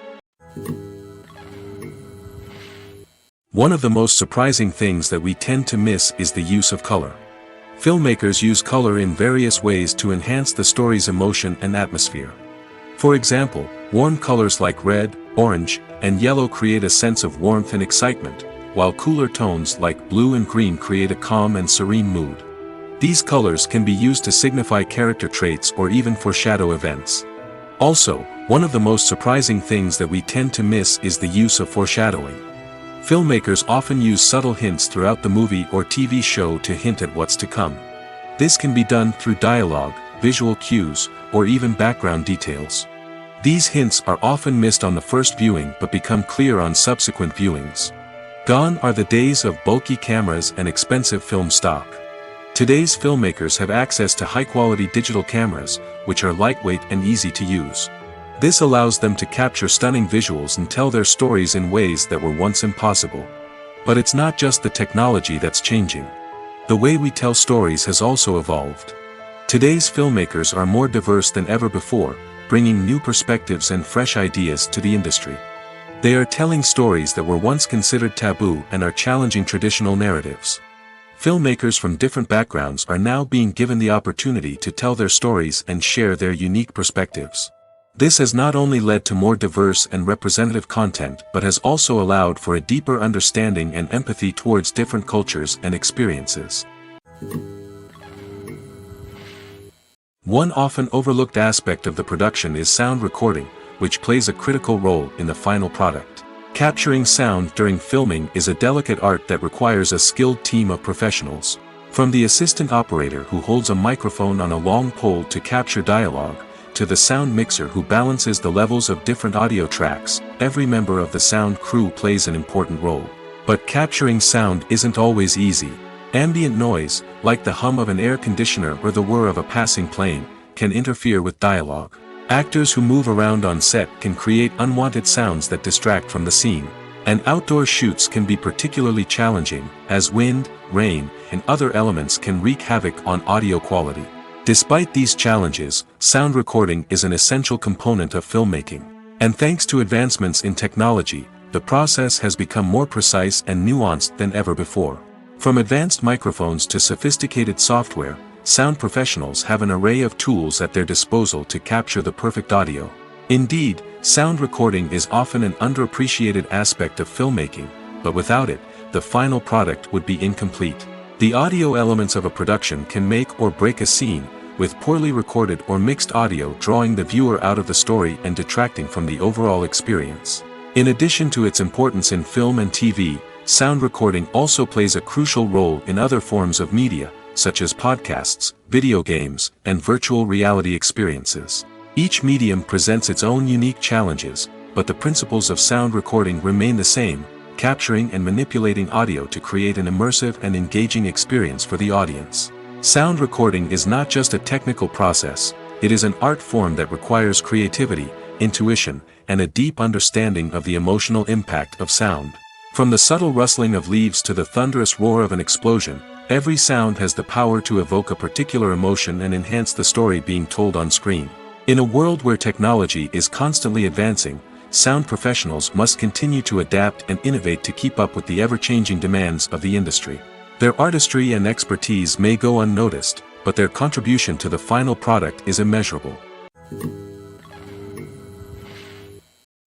One of the most surprising things that we tend to miss is the use of color. Filmmakers use color in various ways to enhance the story's emotion and atmosphere. For example, warm colors like red, orange, and yellow create a sense of warmth and excitement, while cooler tones like blue and green create a calm and serene mood. These colors can be used to signify character traits or even foreshadow events. Also, one of the most surprising things that we tend to miss is the use of foreshadowing. Filmmakers often use subtle hints throughout the movie or TV show to hint at what's to come. This can be done through dialogue, visual cues, or even background details. These hints are often missed on the first viewing but become clear on subsequent viewings. Gone are the days of bulky cameras and expensive film stock. Today's filmmakers have access to high-quality digital cameras, which are lightweight and easy to use. This allows them to capture stunning visuals and tell their stories in ways that were once impossible. But it's not just the technology that's changing. The way we tell stories has also evolved. Today's filmmakers are more diverse than ever before, bringing new perspectives and fresh ideas to the industry. They are telling stories that were once considered taboo and are challenging traditional narratives. Filmmakers from different backgrounds are now being given the opportunity to tell their stories and share their unique perspectives. This has not only led to more diverse and representative content but has also allowed for a deeper understanding and empathy towards different cultures and experiences. One often overlooked aspect of the production is sound recording, which plays a critical role in the final product. Capturing sound during filming is a delicate art that requires a skilled team of professionals. From the assistant operator who holds a microphone on a long pole to capture dialogue, to the sound mixer who balances the levels of different audio tracks, every member of the sound crew plays an important role. But capturing sound isn't always easy. Ambient noise, like the hum of an air conditioner or the whir of a passing plane, can interfere with dialogue. Actors who move around on set can create unwanted sounds that distract from the scene. And outdoor shoots can be particularly challenging, as wind, rain, and other elements can wreak havoc on audio quality. Despite these challenges, sound recording is an essential component of filmmaking. And thanks to advancements in technology, the process has become more precise and nuanced than ever before. From advanced microphones to sophisticated software, sound professionals have an array of tools at their disposal to capture the perfect audio. Indeed, sound recording is often an underappreciated aspect of filmmaking, but without it, the final product would be incomplete. The audio elements of a production can make or break a scene, with poorly recorded or mixed audio drawing the viewer out of the story and detracting from the overall experience. In addition to its importance in film and TV, sound recording also plays a crucial role in other forms of media, such as podcasts, video games, and virtual reality experiences. Each medium presents its own unique challenges, but the principles of sound recording remain the same, capturing and manipulating audio to create an immersive and engaging experience for the audience. Sound recording is not just a technical process, it is an art form that requires creativity, intuition, and a deep understanding of the emotional impact of sound. From the subtle rustling of leaves to the thunderous roar of an explosion, every sound has the power to evoke a particular emotion and enhance the story being told on screen. In a world where technology is constantly advancing, sound professionals must continue to adapt and innovate to keep up with the ever-changing demands of the industry. Their artistry and expertise may go unnoticed, but their contribution to the final product is immeasurable.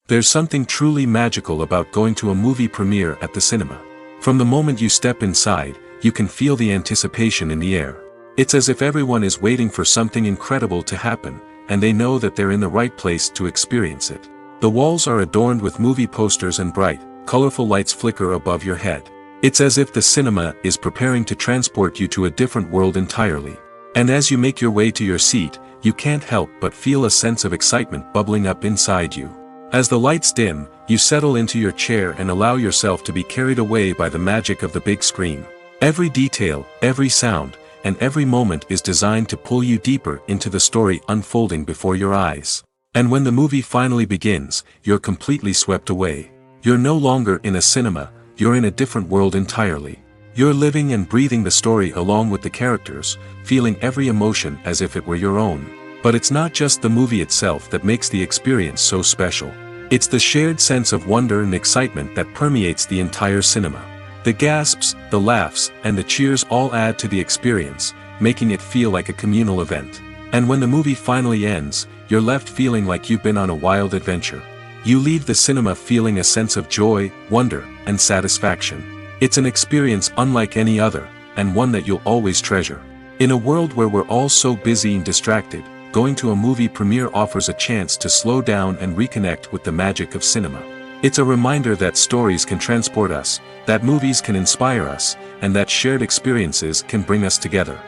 There's something truly magical about going to a movie premiere at the cinema. From the moment you step inside, you can feel the anticipation in the air. It's as if everyone is waiting for something incredible to happen, and they know that they're in the right place to experience it. The walls are adorned with movie posters and bright, colorful lights flicker above your head. It's as if the cinema is preparing to transport you to a different world entirely. And as you make your way to your seat, you can't help but feel a sense of excitement bubbling up inside you. As the lights dim, you settle into your chair and allow yourself to be carried away by the magic of the big screen. Every detail, every sound, and every moment is designed to pull you deeper into the story unfolding before your eyes. And when the movie finally begins, you're completely swept away. You're no longer in a cinema, you're in a different world entirely. You're living and breathing the story along with the characters, feeling every emotion as if it were your own. But it's not just the movie itself that makes the experience so special. It's the shared sense of wonder and excitement that permeates the entire cinema. The gasps, the laughs, and the cheers all add to the experience, making it feel like a communal event. And when the movie finally ends, you're left feeling like you've been on a wild adventure. You leave the cinema feeling a sense of joy, wonder, and satisfaction. It's an experience unlike any other, and one that you'll always treasure. In a world where we're all so busy and distracted, going to a movie premiere offers a chance to slow down and reconnect with the magic of cinema. It's a reminder that stories can transport us, that movies can inspire us, and that shared experiences can bring us together.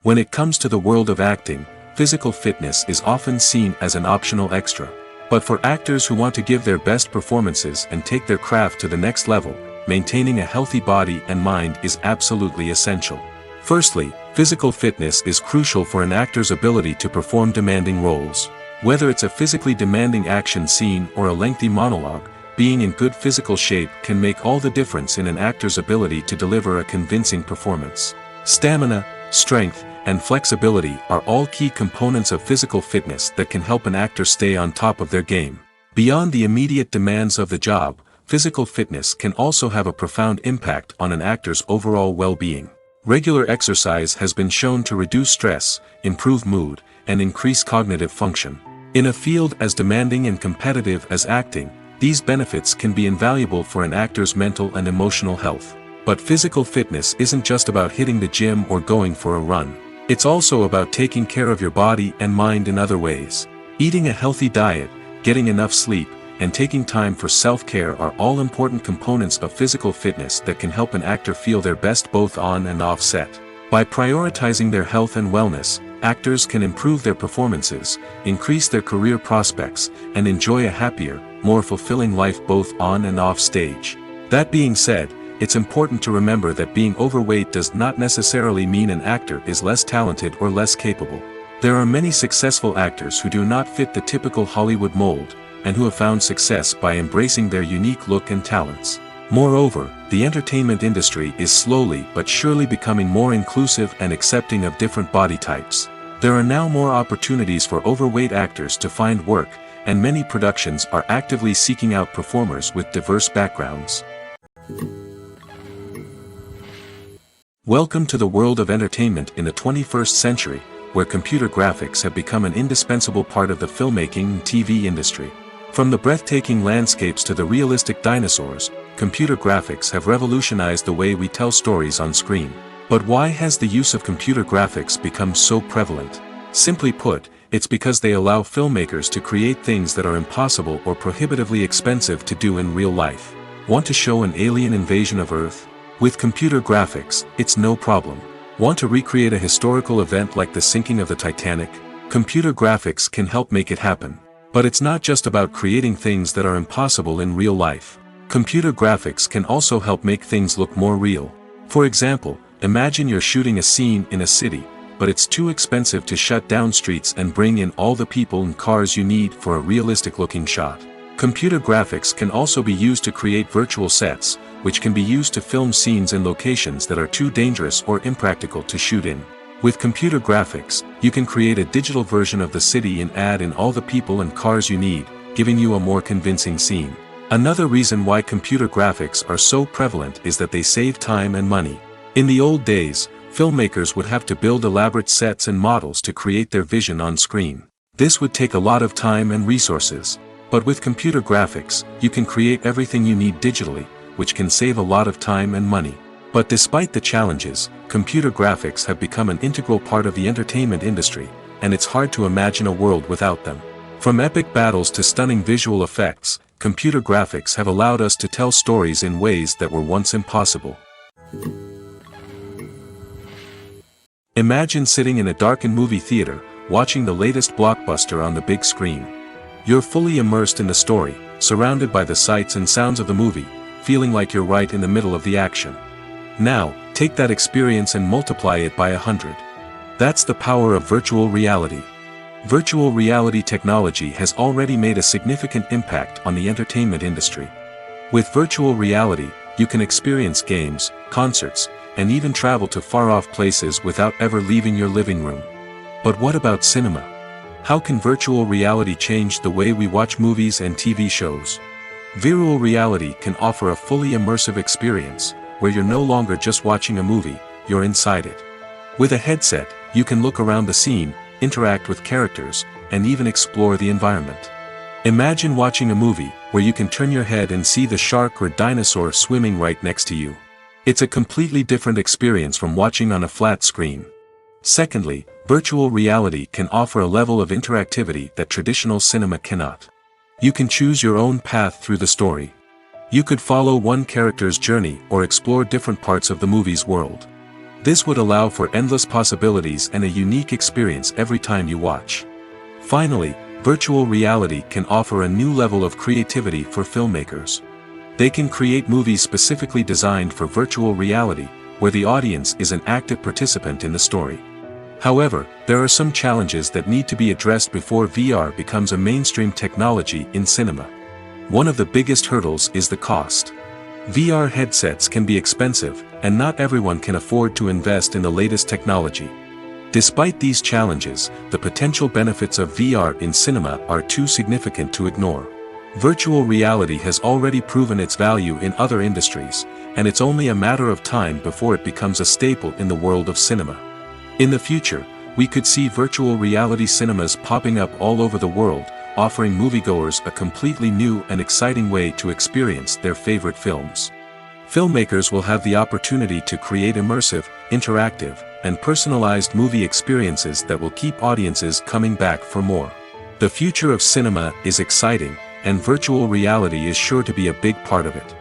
When it comes to the world of acting, physical fitness is often seen as an optional extra. But for actors who want to give their best performances and take their craft to the next level, maintaining a healthy body and mind is absolutely essential. Firstly, physical fitness is crucial for an actor's ability to perform demanding roles. Whether it's a physically demanding action scene or a lengthy monologue, being in good physical shape can make all the difference in an actor's ability to deliver a convincing performance. Stamina, strength, and flexibility are all key components of physical fitness that can help an actor stay on top of their game. Beyond the immediate demands of the job, physical fitness can also have a profound impact on an actor's overall well-being. Regular exercise has been shown to reduce stress, improve mood, and increase cognitive function. In a field as demanding and competitive as acting, these benefits can be invaluable for an actor's mental and emotional health. But physical fitness isn't just about hitting the gym or going for a run. It's also about taking care of your body and mind in other ways. Eating a healthy diet, getting enough sleep, and taking time for self-care are all important components of physical fitness that can help an actor feel their best both on and off set. By prioritizing their health and wellness, actors can improve their performances, increase their career prospects, and enjoy a happier, more fulfilling life both on and off stage. That being said, it's important to remember that being overweight does not necessarily mean an actor is less talented or less capable. There are many successful actors who do not fit the typical Hollywood mold, and who have found success by embracing their unique look and talents. Moreover, the entertainment industry is slowly but surely becoming more inclusive and accepting of different body types. There are now more opportunities for overweight actors to find work, and many productions are actively seeking out performers with diverse backgrounds. Welcome to the world of entertainment in the 21st century, where computer graphics have become an indispensable part of the filmmaking and TV industry. From the breathtaking landscapes to the realistic dinosaurs, computer graphics have revolutionized the way we tell stories on screen. But why has the use of computer graphics become so prevalent? Simply put, it's because they allow filmmakers to create things that are impossible or prohibitively expensive to do in real life. Want to show an alien invasion of Earth? With computer graphics, it's no problem. Want to recreate a historical event like the sinking of the Titanic? Computer graphics can help make it happen. But it's not just about creating things that are impossible in real life. Computer graphics can also help make things look more real. For example, imagine you're shooting a scene in a city, but it's too expensive to shut down streets and bring in all the people and cars you need for a realistic-looking shot. Computer graphics can also be used to create virtual sets, which can be used to film scenes in locations that are too dangerous or impractical to shoot in. With computer graphics, you can create a digital version of the city and add in all the people and cars you need, giving you a more convincing scene. Another reason why computer graphics are so prevalent is that they save time and money. In the old days, filmmakers would have to build elaborate sets and models to create their vision on screen. This would take a lot of time and resources. But with computer graphics, you can create everything you need digitally, which can save a lot of time and money. But despite the challenges, computer graphics have become an integral part of the entertainment industry, and it's hard to imagine a world without them. From epic battles to stunning visual effects, computer graphics have allowed us to tell stories in ways that were once impossible. Imagine sitting in a darkened movie theater, watching the latest blockbuster on the big screen. You're fully immersed in the story, surrounded by the sights and sounds of the movie, feeling like you're right in the middle of the action. Now, take that experience and multiply it by 100. That's the power of virtual reality. Virtual reality technology has already made a significant impact on the entertainment industry. With virtual reality, you can experience games, concerts, and even travel to far-off places without ever leaving your living room. But what about cinema? How can virtual reality change the way we watch movies and TV shows? Virtual reality can offer a fully immersive experience, where you're no longer just watching a movie, you're inside it. With a headset, you can look around the scene, interact with characters, and even explore the environment. Imagine watching a movie, where you can turn your head and see the shark or dinosaur swimming right next to you. It's a completely different experience from watching on a flat screen. Secondly, virtual reality can offer a level of interactivity that traditional cinema cannot. You can choose your own path through the story. You could follow one character's journey or explore different parts of the movie's world. This would allow for endless possibilities and a unique experience every time you watch. Finally, virtual reality can offer a new level of creativity for filmmakers. They can create movies specifically designed for virtual reality, where the audience is an active participant in the story. However, there are some challenges that need to be addressed before VR becomes a mainstream technology in cinema. One of the biggest hurdles is the cost. VR headsets can be expensive, and not everyone can afford to invest in the latest technology. Despite these challenges, the potential benefits of VR in cinema are too significant to ignore. Virtual reality has already proven its value in other industries, and it's only a matter of time before it becomes a staple in the world of cinema. In the future, we could see virtual reality cinemas popping up all over the world, offering moviegoers a completely new and exciting way to experience their favorite films. Filmmakers will have the opportunity to create immersive, interactive, and personalized movie experiences that will keep audiences coming back for more. The future of cinema is exciting, and virtual reality is sure to be a big part of it.